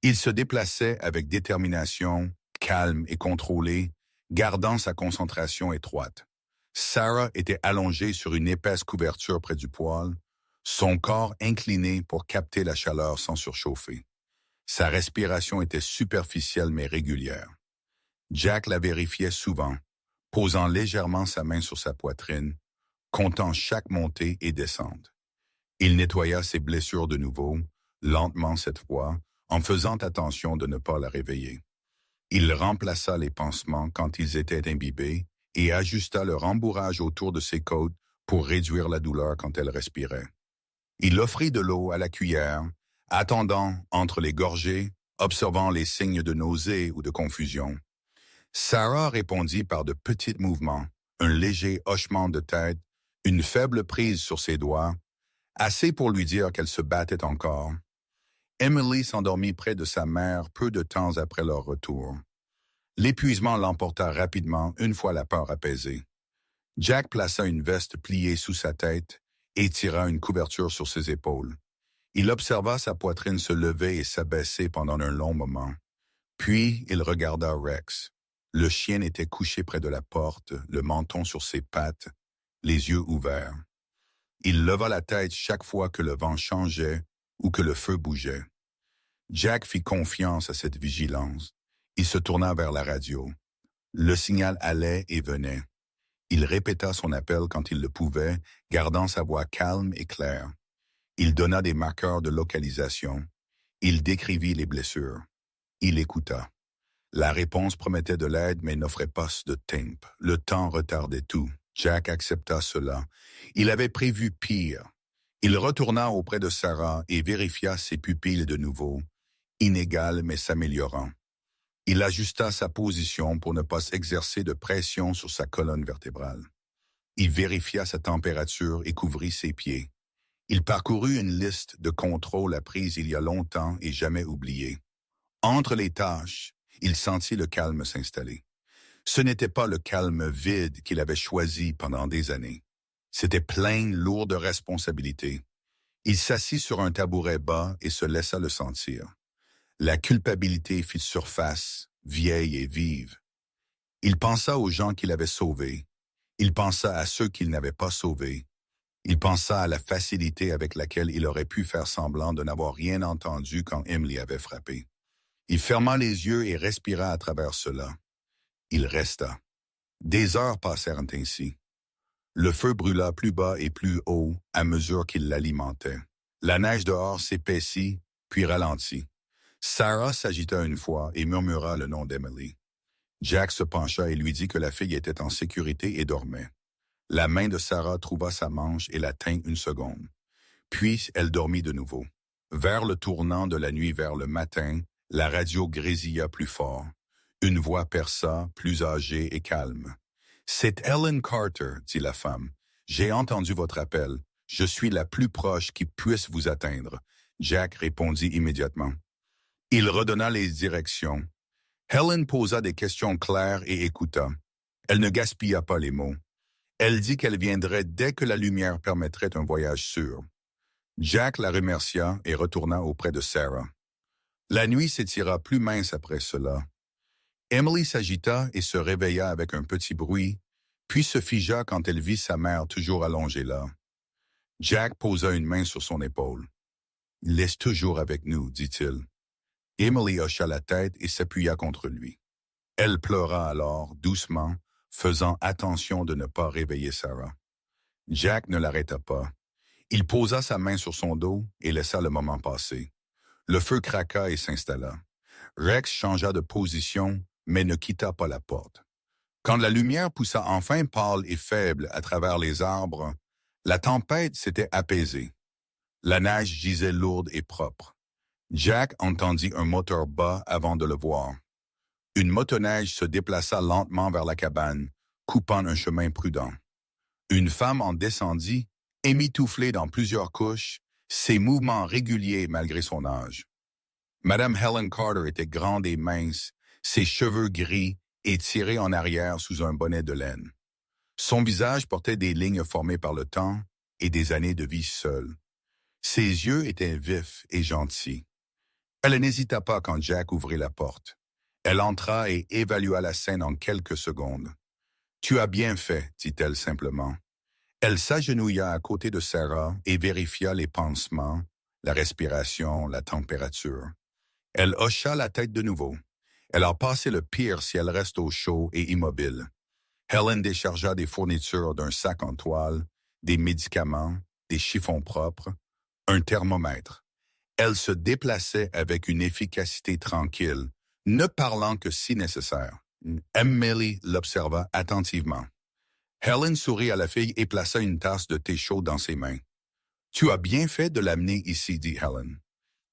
Il se déplaçait avec détermination, calme et contrôlé, gardant sa concentration étroite. Sarah était allongée sur une épaisse couverture près du poêle, son corps incliné pour capter la chaleur sans surchauffer. Sa respiration était superficielle mais régulière. Jack la vérifiait souvent, posant légèrement sa main sur sa poitrine, comptant chaque montée et descente. Il nettoya ses blessures de nouveau, lentement cette fois, en faisant attention de ne pas la réveiller. Il remplaça les pansements quand ils étaient imbibés et ajusta le rembourrage autour de ses côtes pour réduire la douleur quand elle respirait. Il offrit de l'eau à la cuillère, attendant entre les gorgées, observant les signes de nausée ou de confusion. Sarah répondit par de petits mouvements, un léger hochement de tête, une faible prise sur ses doigts, assez pour lui dire qu'elle se battait encore. Emily s'endormit près de sa mère peu de temps après leur retour. L'épuisement l'emporta rapidement une fois la peur apaisée. Jack plaça une veste pliée sous sa tête et tira une couverture sur ses épaules. Il observa sa poitrine se lever et s'abaisser pendant un long moment. Puis il regarda Rex. Le chien était couché près de la porte, le menton sur ses pattes, les yeux ouverts. Il leva la tête chaque fois que le vent changeait ou que le feu bougeait. Jack fit confiance à cette vigilance. Il se tourna vers la radio. Le signal allait et venait. Il répéta son appel quand il le pouvait, gardant sa voix calme et claire. Il donna des marqueurs de localisation. Il décrivit les blessures. Il écouta. La réponse promettait de l'aide mais n'offrait pas de temp. Le temps retardait tout. Jack accepta cela. Il avait prévu pire. Il retourna auprès de Sarah et vérifia ses pupilles de nouveau, inégales mais s'améliorant. Il ajusta sa position pour ne pas exercer de pression sur sa colonne vertébrale. Il vérifia sa température et couvrit ses pieds. Il parcourut une liste de contrôles apprises il y a longtemps et jamais oubliées. Entre les tâches, il sentit le calme s'installer. Ce n'était pas le calme vide qu'il avait choisi pendant des années. C'était plein, lourd de responsabilités. Il s'assit sur un tabouret bas et se laissa le sentir. La culpabilité fit surface, vieille et vive. Il pensa aux gens qu'il avait sauvés. Il pensa à ceux qu'il n'avait pas sauvés. Il pensa à la facilité avec laquelle il aurait pu faire semblant de n'avoir rien entendu quand Emily avait frappé. Il ferma les yeux et respira à travers cela. Il resta. Des heures passèrent ainsi. Le feu brûla plus bas et plus haut à mesure qu'il l'alimentait. La neige dehors s'épaissit, puis ralentit. Sarah s'agita une fois et murmura le nom d'Emily. Jack se pencha et lui dit que la fille était en sécurité et dormait. La main de Sarah trouva sa manche et la tint une seconde. Puis elle dormit de nouveau. Vers le tournant de la nuit vers le matin, la radio grésilla plus fort. Une voix perça, plus âgée et calme. « C'est Ellen Carter, » dit la femme. « J'ai entendu votre appel. Je suis la plus proche qui puisse vous atteindre. » Jack répondit immédiatement. Il redonna les directions. Helen posa des questions claires et écouta. Elle ne gaspilla pas les mots. Elle dit qu'elle viendrait dès que la lumière permettrait un voyage sûr. Jack la remercia et retourna auprès de Sarah. La nuit s'étira plus mince après cela. Emily s'agita et se réveilla avec un petit bruit, puis se figea quand elle vit sa mère toujours allongée là. Jack posa une main sur son épaule. « Il laisse toujours avec nous, dit-il. » Emily hocha la tête et s'appuya contre lui. Elle pleura alors, doucement, faisant attention de ne pas réveiller Sarah. Jack ne l'arrêta pas. Il posa sa main sur son dos et laissa le moment passer. Le feu craqua et s'installa. Rex changea de position, mais ne quitta pas la porte. Quand la lumière poussa enfin pâle et faible à travers les arbres, la tempête s'était apaisée. La neige gisait lourde et propre. Jack entendit un moteur bas avant de le voir. Une motoneige se déplaça lentement vers la cabane, coupant un chemin prudent. Une femme en descendit, émitouflée dans plusieurs couches, ses mouvements réguliers malgré son âge. Madame Helen Carter était grande et mince, ses cheveux gris et tirés en arrière sous un bonnet de laine. Son visage portait des lignes formées par le temps et des années de vie seule. Ses yeux étaient vifs et gentils. Elle n'hésita pas quand Jack ouvrit la porte. Elle entra et évalua la scène en quelques secondes. « Tu as bien fait, » dit-elle simplement. Elle s'agenouilla à côté de Sarah et vérifia les pansements, la respiration, la température. Elle hocha la tête de nouveau. Elle a passé le pire si elle reste au chaud et immobile. Helen déchargea des fournitures d'un sac en toile, des médicaments, des chiffons propres, un thermomètre. Elle se déplaçait avec une efficacité tranquille, ne parlant que si nécessaire. Emily l'observa attentivement. Helen sourit à la fille et plaça une tasse de thé chaud dans ses mains. « Tu as bien fait de l'amener ici, » dit Helen.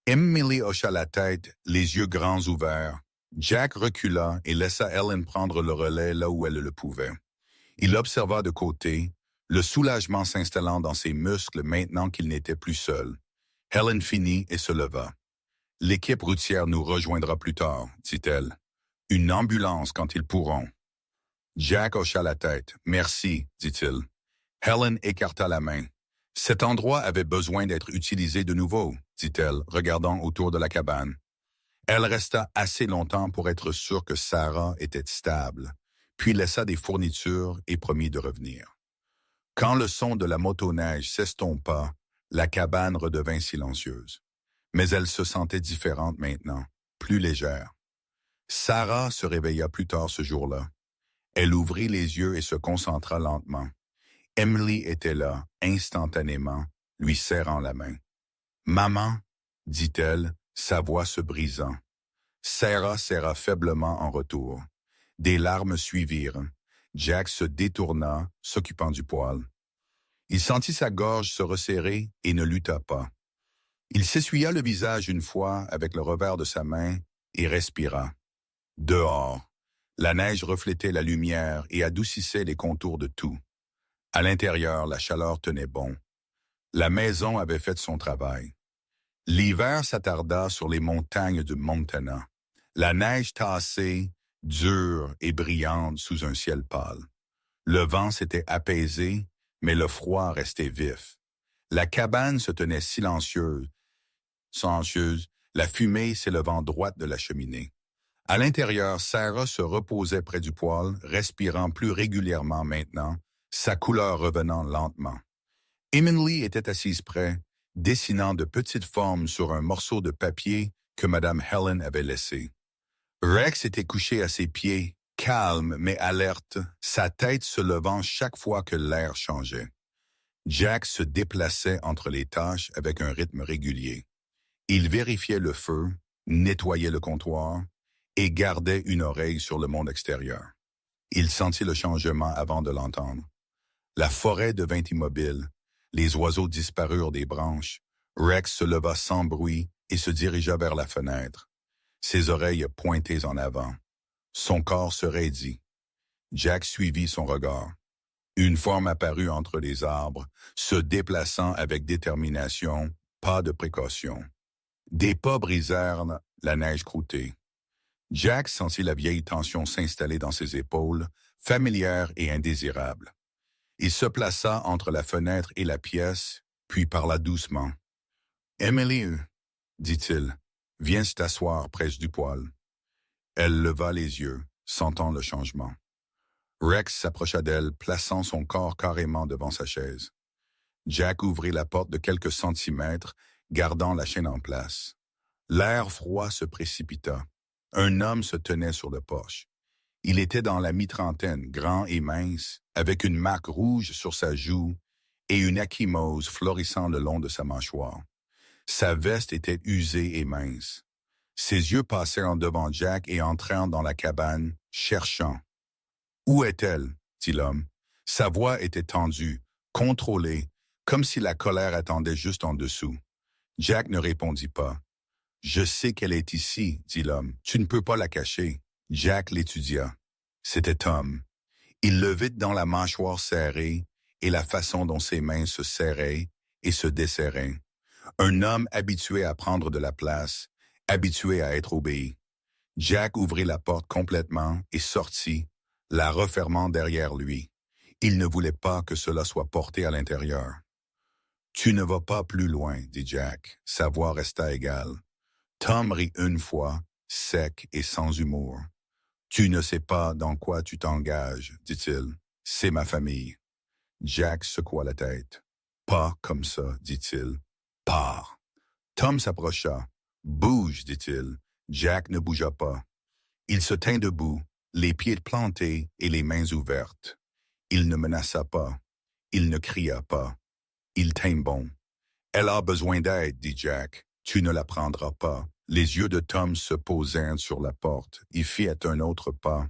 Emily hocha la tête, les yeux grands ouverts. Jack recula et laissa Helen prendre le relais là où elle le pouvait. Il l'observa de côté, le soulagement s'installant dans ses muscles maintenant qu'il n'était plus seul. Helen finit et se leva. « L'équipe routière nous rejoindra plus tard, » dit-elle. « Une ambulance quand ils pourront. » Jack hocha la tête. « Merci, » dit-il. Helen écarta la main. « Cet endroit avait besoin d'être utilisé de nouveau, » dit-elle, regardant autour de la cabane. Elle resta assez longtemps pour être sûre que Sarah était stable, puis laissa des fournitures et promit de revenir. Quand le son de la motoneige s'estompa, la cabane redevint silencieuse. Mais elle se sentait différente maintenant, plus légère. Sarah se réveilla plus tard ce jour-là. Elle ouvrit les yeux et se concentra lentement. Emily était là, instantanément, lui serrant la main. « Maman, » dit-elle, sa voix se brisant. Sarah serra faiblement en retour. Des larmes suivirent. Jack se détourna, s'occupant du poêle. Il sentit sa gorge se resserrer et ne lutta pas. Il s'essuya le visage une fois avec le revers de sa main et respira. Dehors, la neige reflétait la lumière et adoucissait les contours de tout. À l'intérieur, la chaleur tenait bon. La maison avait fait son travail. L'hiver s'attarda sur les montagnes du Montana. La neige tassée, dure et brillante sous un ciel pâle. Le vent s'était apaisé, mais le froid restait vif. La cabane se tenait silencieuse, la fumée s'élevant droite de la cheminée. À l'intérieur, Sarah se reposait près du poêle, respirant plus régulièrement maintenant, sa couleur revenant lentement. Emily était assise près, dessinant de petites formes sur un morceau de papier que Madame Helen avait laissé. Rex était couché à ses pieds, calme mais alerte, sa tête se levant chaque fois que l'air changeait. Jack se déplaçait entre les tâches avec un rythme régulier. Il vérifiait le feu, nettoyait le comptoir et gardait une oreille sur le monde extérieur. Il sentit le changement avant de l'entendre. La forêt devint immobile, les oiseaux disparurent des branches. Rex se leva sans bruit et se dirigea vers la fenêtre, ses oreilles pointées en avant. Son corps se raidit. Jack suivit son regard. Une forme apparut entre les arbres, se déplaçant avec détermination, pas de précaution. Des pas brisèrent la neige croûtée. Jack sentit la vieille tension s'installer dans ses épaules, familière et indésirable. Il se plaça entre la fenêtre et la pièce, puis parla doucement. « Emily, dit-il, viens t'asseoir près du poêle. » Elle leva les yeux, sentant le changement. Rex s'approcha d'elle, plaçant son corps carrément devant sa chaise. Jack ouvrit la porte de quelques centimètres, gardant la chaîne en place. L'air froid se précipita. Un homme se tenait sur le porche. Il était dans la mi-trentaine, grand et mince, avec une marque rouge sur sa joue et une ecchymose florissant le long de sa mâchoire. Sa veste était usée et mince. Ses yeux passèrent devant Jack et entrèrent dans la cabane, cherchant. « Où est-elle » dit l'homme. Sa voix était tendue, contrôlée, comme si la colère attendait juste en dessous. Jack ne répondit pas. « Je sais qu'elle est ici, dit l'homme. Tu ne peux pas la cacher. » Jack l'étudia. C'était Tom. Il le vit dans la mâchoire serrée et la façon dont ses mains se serraient et se desserraient. Un homme habitué à prendre de la place, habitué à être obéi. Jack ouvrit la porte complètement et sortit, la refermant derrière lui. Il ne voulait pas que cela soit porté à l'intérieur. « Tu ne vas pas plus loin, dit Jack. Sa voix resta égale. Tom rit une fois, sec et sans humour. « Tu ne sais pas dans quoi tu t'engages, dit-il. C'est ma famille. » Jack secoua la tête. « Pas comme ça, dit-il. Pars. » Tom s'approcha. « Bouge, dit-il. » Jack ne bougea pas. Il se tint debout, les pieds plantés et les mains ouvertes. Il ne menaça pas. Il ne cria pas. Il tint bon. « Elle a besoin d'aide, dit Jack. Tu ne la prendras pas. » Les yeux de Tom se posèrent sur la porte. Il fit un autre pas.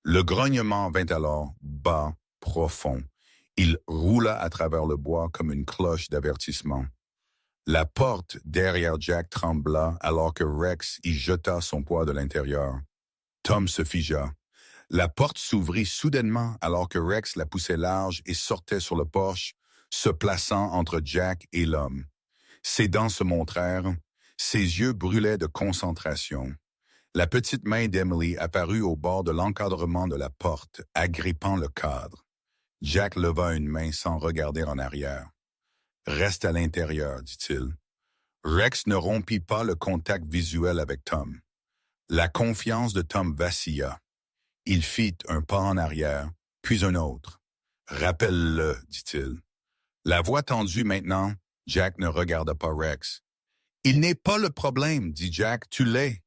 Le grognement vint alors bas, profond. Il roula à travers le bois comme une cloche d'avertissement. La porte derrière Jack trembla alors que Rex y jeta son poids de l'intérieur. Tom se figea. La porte s'ouvrit soudainement alors que Rex la poussait large et sortait sur le porche, se plaçant entre Jack et l'homme. Ses dents se montrèrent, ses yeux brûlaient de concentration. La petite main d'Emily apparut au bord de l'encadrement de la porte, agrippant le cadre. Jack leva une main sans regarder en arrière. « Reste à l'intérieur, dit-il. » Rex ne rompit pas le contact visuel avec Tom. La confiance de Tom vacilla. Il fit un pas en arrière, puis un autre. « Rappelle-le, dit-il. » La voix tendue maintenant, Jack ne regarda pas Rex. « Il n'est pas le problème, dit Jack, tu l'es. »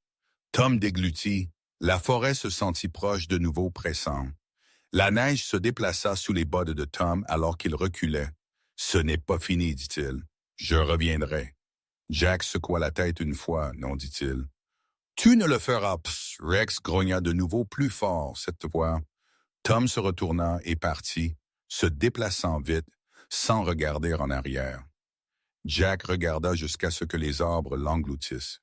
Tom déglutit. La forêt se sentit proche de nouveau pressant. La neige se déplaça sous les bottes de Tom alors qu'il reculait. « Ce n'est pas fini, dit-il. Je reviendrai. » Jack secoua la tête une fois, non, dit-il. « Tu ne le feras pas. » Rex grogna de nouveau plus fort cette fois. Tom se retourna et partit, se déplaçant vite, sans regarder en arrière. Jack regarda jusqu'à ce que les arbres l'engloutissent.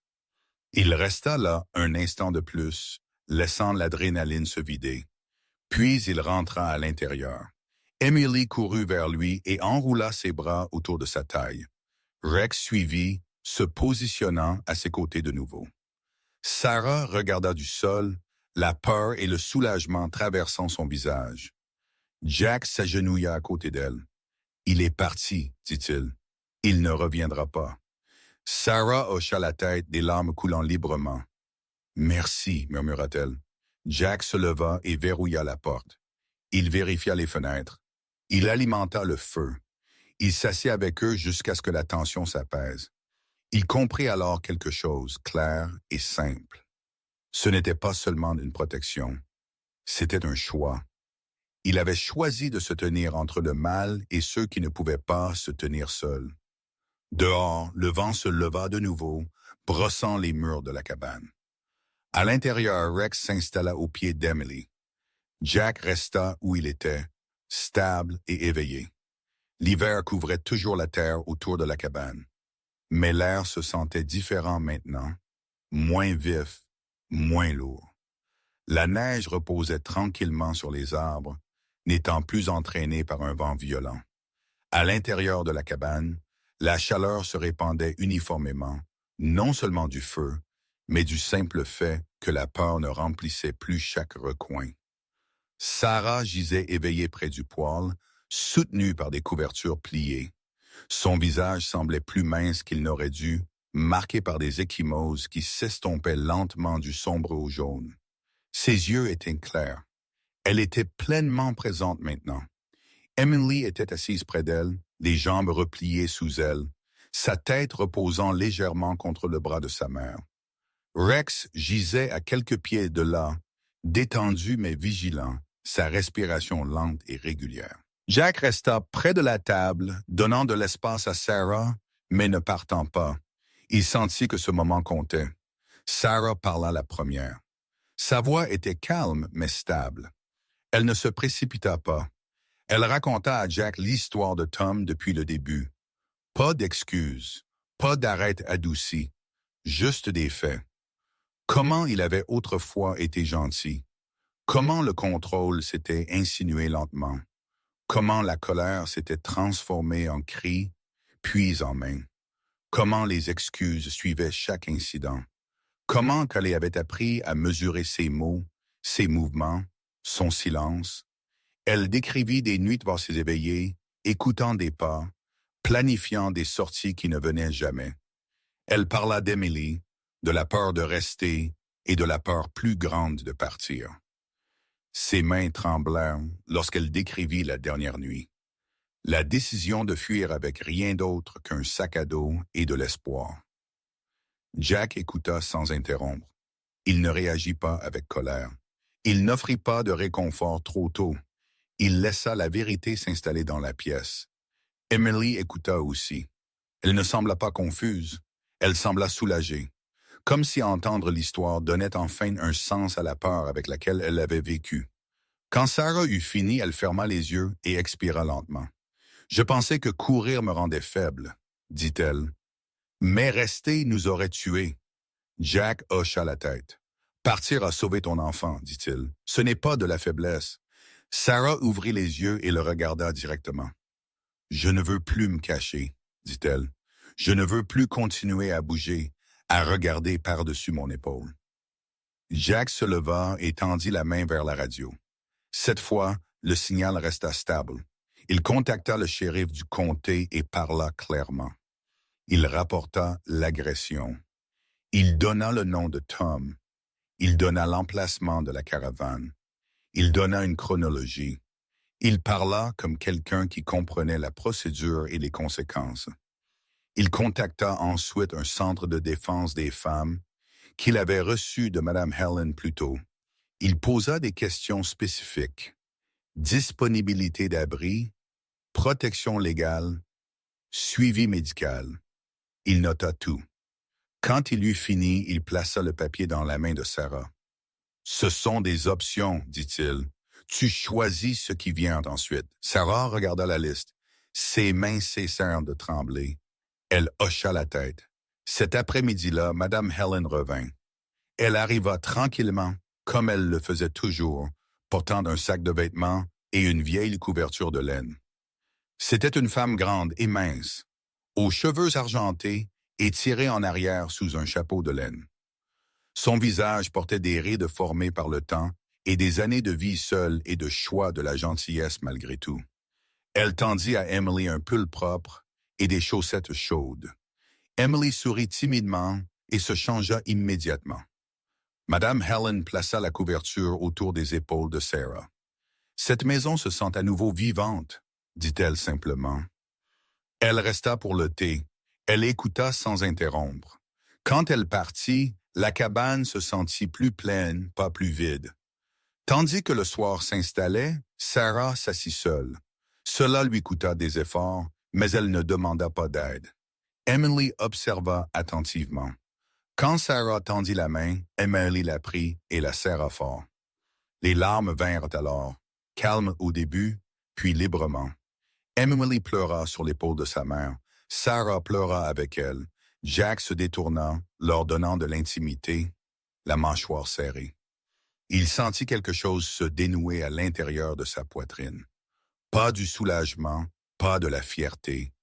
Il resta là un instant de plus, laissant l'adrénaline se vider. Puis il rentra à l'intérieur. Emily courut vers lui et enroula ses bras autour de sa taille. Rex suivit, se positionnant à ses côtés de nouveau. Sarah regarda du sol, la peur et le soulagement traversant son visage. Jack s'agenouilla à côté d'elle. « Il est parti, dit-il. Il ne reviendra pas. » Sarah hocha la tête, des larmes coulant librement. « Merci, murmura-t-elle. » Jack se leva et verrouilla la porte. Il vérifia les fenêtres. Il alimenta le feu. Il s'assit avec eux jusqu'à ce que la tension s'apaise. Il comprit alors quelque chose, clair et simple. Ce n'était pas seulement une protection. C'était un choix. Il avait choisi de se tenir entre le mal et ceux qui ne pouvaient pas se tenir seuls. Dehors, le vent se leva de nouveau, brossant les murs de la cabane. À l'intérieur, Rex s'installa au pied d'Emily. Jack resta où il était, stable et éveillé. L'hiver couvrait toujours la terre autour de la cabane. Mais l'air se sentait différent maintenant, moins vif, moins lourd. La neige reposait tranquillement sur les arbres, n'étant plus entraînée par un vent violent. À l'intérieur de la cabane, la chaleur se répandait uniformément, non seulement du feu, mais du simple fait que la peur ne remplissait plus chaque recoin. Sarah gisait éveillée près du poêle, soutenue par des couvertures pliées. Son visage semblait plus mince qu'il n'aurait dû, marqué par des ecchymoses qui s'estompaient lentement du sombre au jaune. Ses yeux étaient clairs. Elle était pleinement présente maintenant. Emily était assise près d'elle, les jambes repliées sous elle, sa tête reposant légèrement contre le bras de sa mère. Rex gisait à quelques pieds de là, détendu mais vigilant, sa respiration lente et régulière. Jack resta près de la table, donnant de l'espace à Sarah, mais ne partant pas. Il sentit que ce moment comptait. Sarah parla la première. Sa voix était calme mais stable. Elle ne se précipita pas. Elle raconta à Jack l'histoire de Tom depuis le début. Pas d'excuses, pas d'arrêt adouci, juste des faits. Comment il avait autrefois été gentil. Comment le contrôle s'était insinué lentement. Comment la colère s'était transformée en cri, puis en main. Comment les excuses suivaient chaque incident. Comment qu'elle avait appris à mesurer ses mots, ses mouvements, son silence. Elle décrivit des nuits devant ses éveillés, écoutant des pas, planifiant des sorties qui ne venaient jamais. Elle parla d'Emily, de la peur de rester et de la peur plus grande de partir. Ses mains tremblèrent lorsqu'elle décrivit la dernière nuit. La décision de fuir avec rien d'autre qu'un sac à dos et de l'espoir. Jack écouta sans interrompre. Il ne réagit pas avec colère. Il n'offrit pas de réconfort trop tôt. Il laissa la vérité s'installer dans la pièce. Emily écouta aussi. Elle ne sembla pas confuse. Elle sembla soulagée. Comme si entendre l'histoire donnait enfin un sens à la peur avec laquelle elle avait vécu. Quand Sarah eut fini, elle ferma les yeux et expira lentement. « Je pensais que courir me rendait faible, » dit-elle. « Mais rester nous aurait tués. » Jack hocha la tête. « Partir a sauvé ton enfant, dit-il. Ce n'est pas de la faiblesse. » Sarah ouvrit les yeux et le regarda directement. « Je ne veux plus me cacher, » dit-elle. « Je ne veux plus continuer à bouger, à regarder par-dessus mon épaule. » Jack se leva et tendit la main vers la radio. Cette fois, le signal resta stable. Il contacta le shérif du comté et parla clairement. Il rapporta l'agression. Il donna le nom de Tom. Il donna l'emplacement de la caravane. Il donna une chronologie. Il parla comme quelqu'un qui comprenait la procédure et les conséquences. Il contacta ensuite un centre de défense des femmes qu'il avait reçu de Mme Helen plus tôt. Il posa des questions spécifiques. Disponibilité d'abri, protection légale, suivi médical. Il nota tout. Quand il eut fini, il plaça le papier dans la main de Sarah. « Ce sont des options, dit-il. Tu choisis ce qui vient ensuite. » Sarah regarda la liste. Ses mains cessèrent de trembler. Elle hocha la tête. Cet après-midi-là, Mme Helen revint. Elle arriva tranquillement, comme elle le faisait toujours, portant un sac de vêtements et une vieille couverture de laine. C'était une femme grande et mince, aux cheveux argentés et tirés en arrière sous un chapeau de laine. Son visage portait des rides formées par le temps et des années de vie seule et de choix de la gentillesse malgré tout. Elle tendit à Emily un pull propre et des chaussettes chaudes. Emily sourit timidement et se changea immédiatement. Madame Helen plaça la couverture autour des épaules de Sarah. « Cette maison se sent à nouveau vivante », dit-elle simplement. Elle resta pour le thé. Elle écouta sans interrompre. Quand elle partit, la cabane se sentit plus pleine, pas plus vide. Tandis que le soir s'installait, Sarah s'assit seule. Cela lui coûta des efforts, mais elle ne demanda pas d'aide. Emily observa attentivement. Quand Sarah tendit la main, Emily la prit et la serra fort. Les larmes vinrent alors, calmes au début, puis librement. Emily pleura sur l'épaule de sa mère. Sarah pleura avec elle. Jack se détourna, leur donnant de l'intimité, la mâchoire serrée. Il sentit quelque chose se dénouer à l'intérieur de sa poitrine. Pas du soulagement, pas de la fierté.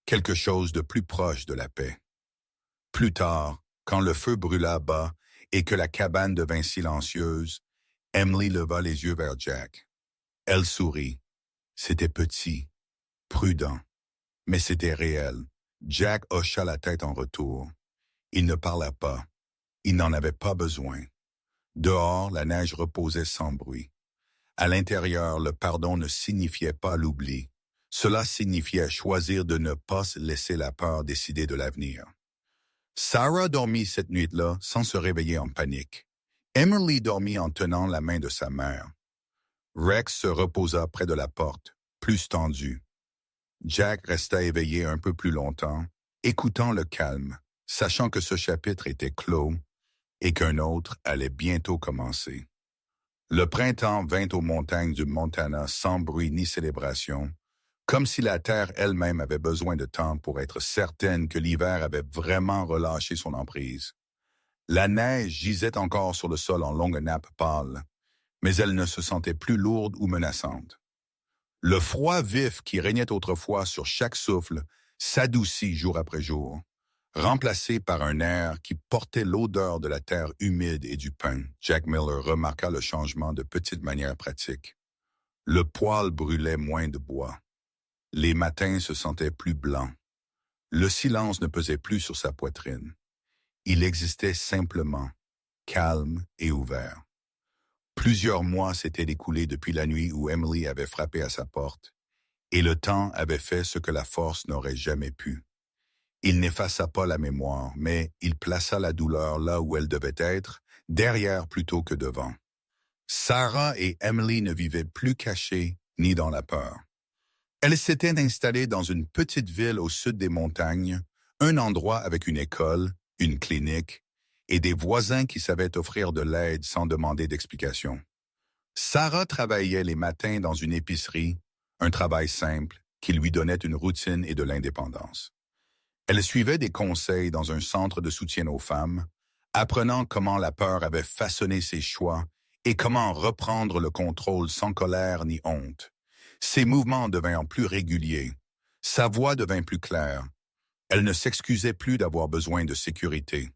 Quelque chose de plus proche de la paix. Plus tard, quand le feu brûla bas et que la cabane devint silencieuse, Emily leva les yeux vers Jack. Elle sourit. C'était petit, prudent, mais c'était réel. Jack hocha la tête en retour. Il ne parla pas. Il n'en avait pas besoin. Dehors, la neige reposait sans bruit. À l'intérieur, le pardon ne signifiait pas l'oubli. Cela signifiait choisir de ne pas laisser la peur décider de l'avenir. Sarah dormit cette nuit-là sans se réveiller en panique. Emily dormit en tenant la main de sa mère. Rex se reposa près de la porte, plus tendu. Jack resta éveillé un peu plus longtemps, écoutant le calme, sachant que ce chapitre était clos et qu'un autre allait bientôt commencer. Le printemps vint aux montagnes du Montana sans bruit ni célébration, comme si la terre elle-même avait besoin de temps pour être certaine que l'hiver avait vraiment relâché son emprise. La neige gisait encore sur le sol en longues nappes pâles, mais elle ne se sentait plus lourde ou menaçante. Le froid vif qui régnait autrefois sur chaque souffle s'adoucit jour après jour, remplacé par un air qui portait l'odeur de la terre humide et du pain. Jack Miller remarqua le changement de petites manières pratiques. Le poêle brûlait moins de bois. Les matins se sentaient plus blancs. Le silence ne pesait plus sur sa poitrine. Il existait simplement, calme et ouvert. Plusieurs mois s'étaient écoulés depuis la nuit où Emily avait frappé à sa porte, et le temps avait fait ce que la force n'aurait jamais pu. Il n'effaça pas la mémoire, mais il plaça la douleur là où elle devait être, derrière plutôt que devant. Sarah et Emily ne vivaient plus cachées ni dans la peur. Elles s'étaient installées dans une petite ville au sud des montagnes, un endroit avec une école, une clinique, et des voisins qui savaient offrir de l'aide sans demander d'explication. Sarah travaillait les matins dans une épicerie, un travail simple qui lui donnait une routine et de l'indépendance. Elle suivait des conseils dans un centre de soutien aux femmes, apprenant comment la peur avait façonné ses choix et comment reprendre le contrôle sans colère ni honte. Ses mouvements devinrent plus réguliers. Sa voix devint plus claire. Elle ne s'excusait plus d'avoir besoin de sécurité.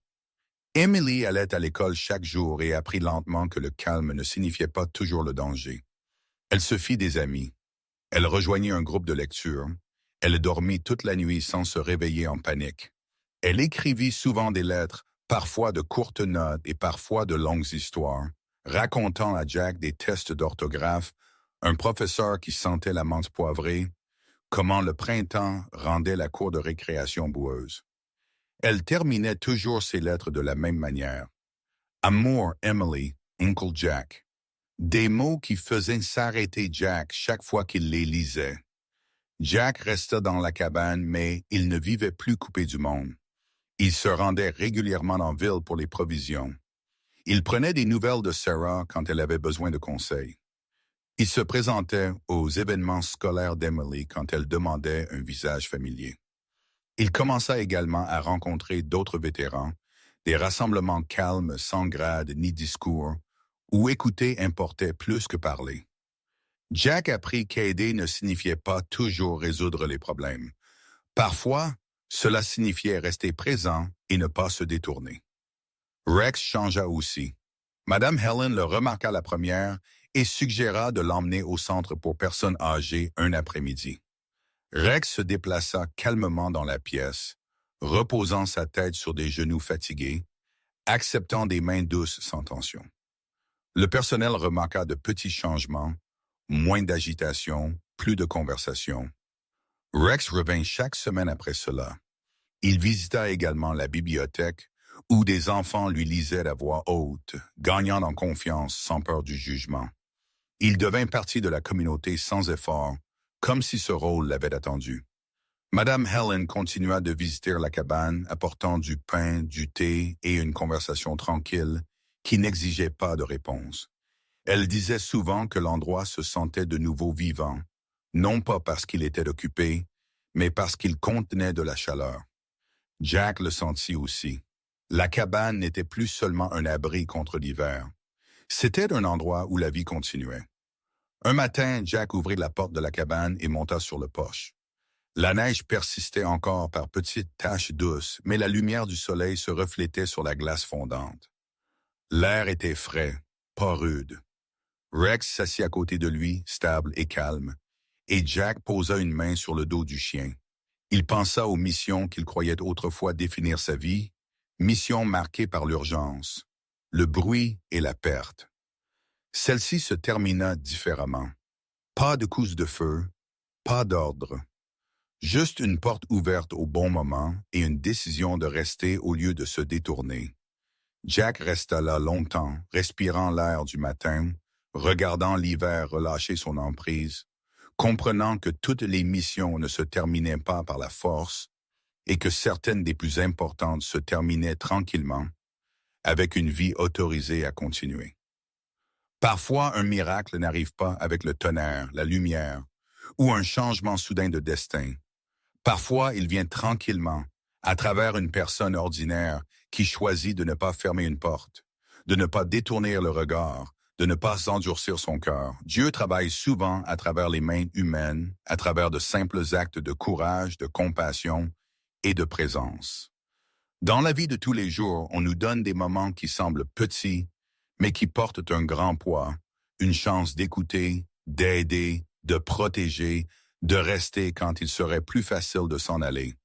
Emily allait à l'école chaque jour et apprit lentement que le calme ne signifiait pas toujours le danger. Elle se fit des amis. Elle rejoignit un groupe de lecture. Elle dormit toute la nuit sans se réveiller en panique. Elle écrivit souvent des lettres, parfois de courtes notes et parfois de longues histoires, racontant à Jack des tests d'orthographe, un professeur qui sentait la menthe poivrée, comment le printemps rendait la cour de récréation boueuse. Elle terminait toujours ses lettres de la même manière. Amour, Emily, Uncle Jack. Des mots qui faisaient s'arrêter Jack chaque fois qu'il les lisait. Jack resta dans la cabane, mais il ne vivait plus coupé du monde. Il se rendait régulièrement en ville pour les provisions. Il prenait des nouvelles de Sarah quand elle avait besoin de conseils. Il se présentait aux événements scolaires d'Emily quand elle demandait un visage familier. Il commença également à rencontrer d'autres vétérans, des rassemblements calmes sans grade ni discours, où écouter importait plus que parler. Jack apprit qu'aider ne signifiait pas toujours résoudre les problèmes. Parfois, cela signifiait rester présent et ne pas se détourner. Rex changea aussi. Madame Helen le remarqua la première et suggéra de l'emmener au centre pour personnes âgées un après-midi. Rex se déplaça calmement dans la pièce, reposant sa tête sur des genoux fatigués, acceptant des mains douces sans tension. Le personnel remarqua de petits changements, moins d'agitation, plus de conversation. Rex revint chaque semaine après cela. Il visita également la bibliothèque, où des enfants lui lisaient à voix haute, gagnant en confiance sans peur du jugement. Il devint partie de la communauté sans effort, comme si ce rôle l'avait attendu. Madame Helen continua de visiter la cabane, apportant du pain, du thé et une conversation tranquille qui n'exigeait pas de réponse. Elle disait souvent que l'endroit se sentait de nouveau vivant, non pas parce qu'il était occupé, mais parce qu'il contenait de la chaleur. Jack le sentit aussi. La cabane n'était plus seulement un abri contre l'hiver. C'était un endroit où la vie continuait. Un matin, Jack ouvrit la porte de la cabane et monta sur le porche. La neige persistait encore par petites taches douces, mais la lumière du soleil se reflétait sur la glace fondante. L'air était frais, pas rude. Rex s'assit à côté de lui, stable et calme, et Jack posa une main sur le dos du chien. Il pensa aux missions qu'il croyait autrefois définir sa vie, missions marquées par l'urgence, le bruit et la perte. Celle-ci se termina différemment. Pas de coups de feu, pas d'ordre. Juste une porte ouverte au bon moment et une décision de rester au lieu de se détourner. Jack resta là longtemps, respirant l'air du matin, regardant l'hiver relâcher son emprise, comprenant que toutes les missions ne se terminaient pas par la force et que certaines des plus importantes se terminaient tranquillement, avec une vie autorisée à continuer. Parfois, un miracle n'arrive pas avec le tonnerre, la lumière, ou un changement soudain de destin. Parfois, il vient tranquillement, à travers une personne ordinaire qui choisit de ne pas fermer une porte, de ne pas détourner le regard, de ne pas endurcir son cœur. Dieu travaille souvent à travers les mains humaines, à travers de simples actes de courage, de compassion et de présence. Dans la vie de tous les jours, on nous donne des moments qui semblent petits, mais qui portent un grand poids, une chance d'écouter, d'aider, de protéger, de rester quand il serait plus facile de s'en aller.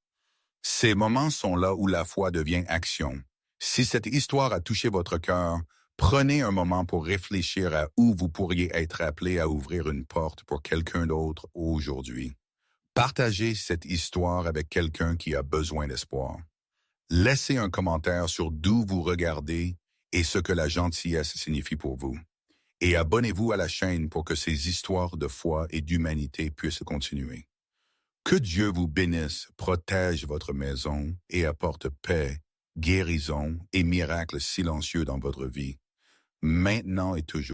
Ces moments sont là où la foi devient action. Si cette histoire a touché votre cœur, prenez un moment pour réfléchir à où vous pourriez être appelé à ouvrir une porte pour quelqu'un d'autre aujourd'hui. Partagez cette histoire avec quelqu'un qui a besoin d'espoir. Laissez un commentaire sur d'où vous regardez et ce que la gentillesse signifie pour vous. Et abonnez-vous à la chaîne pour que ces histoires de foi et d'humanité puissent continuer. Que Dieu vous bénisse, protège votre maison et apporte paix, guérison et miracles silencieux dans votre vie, maintenant et toujours.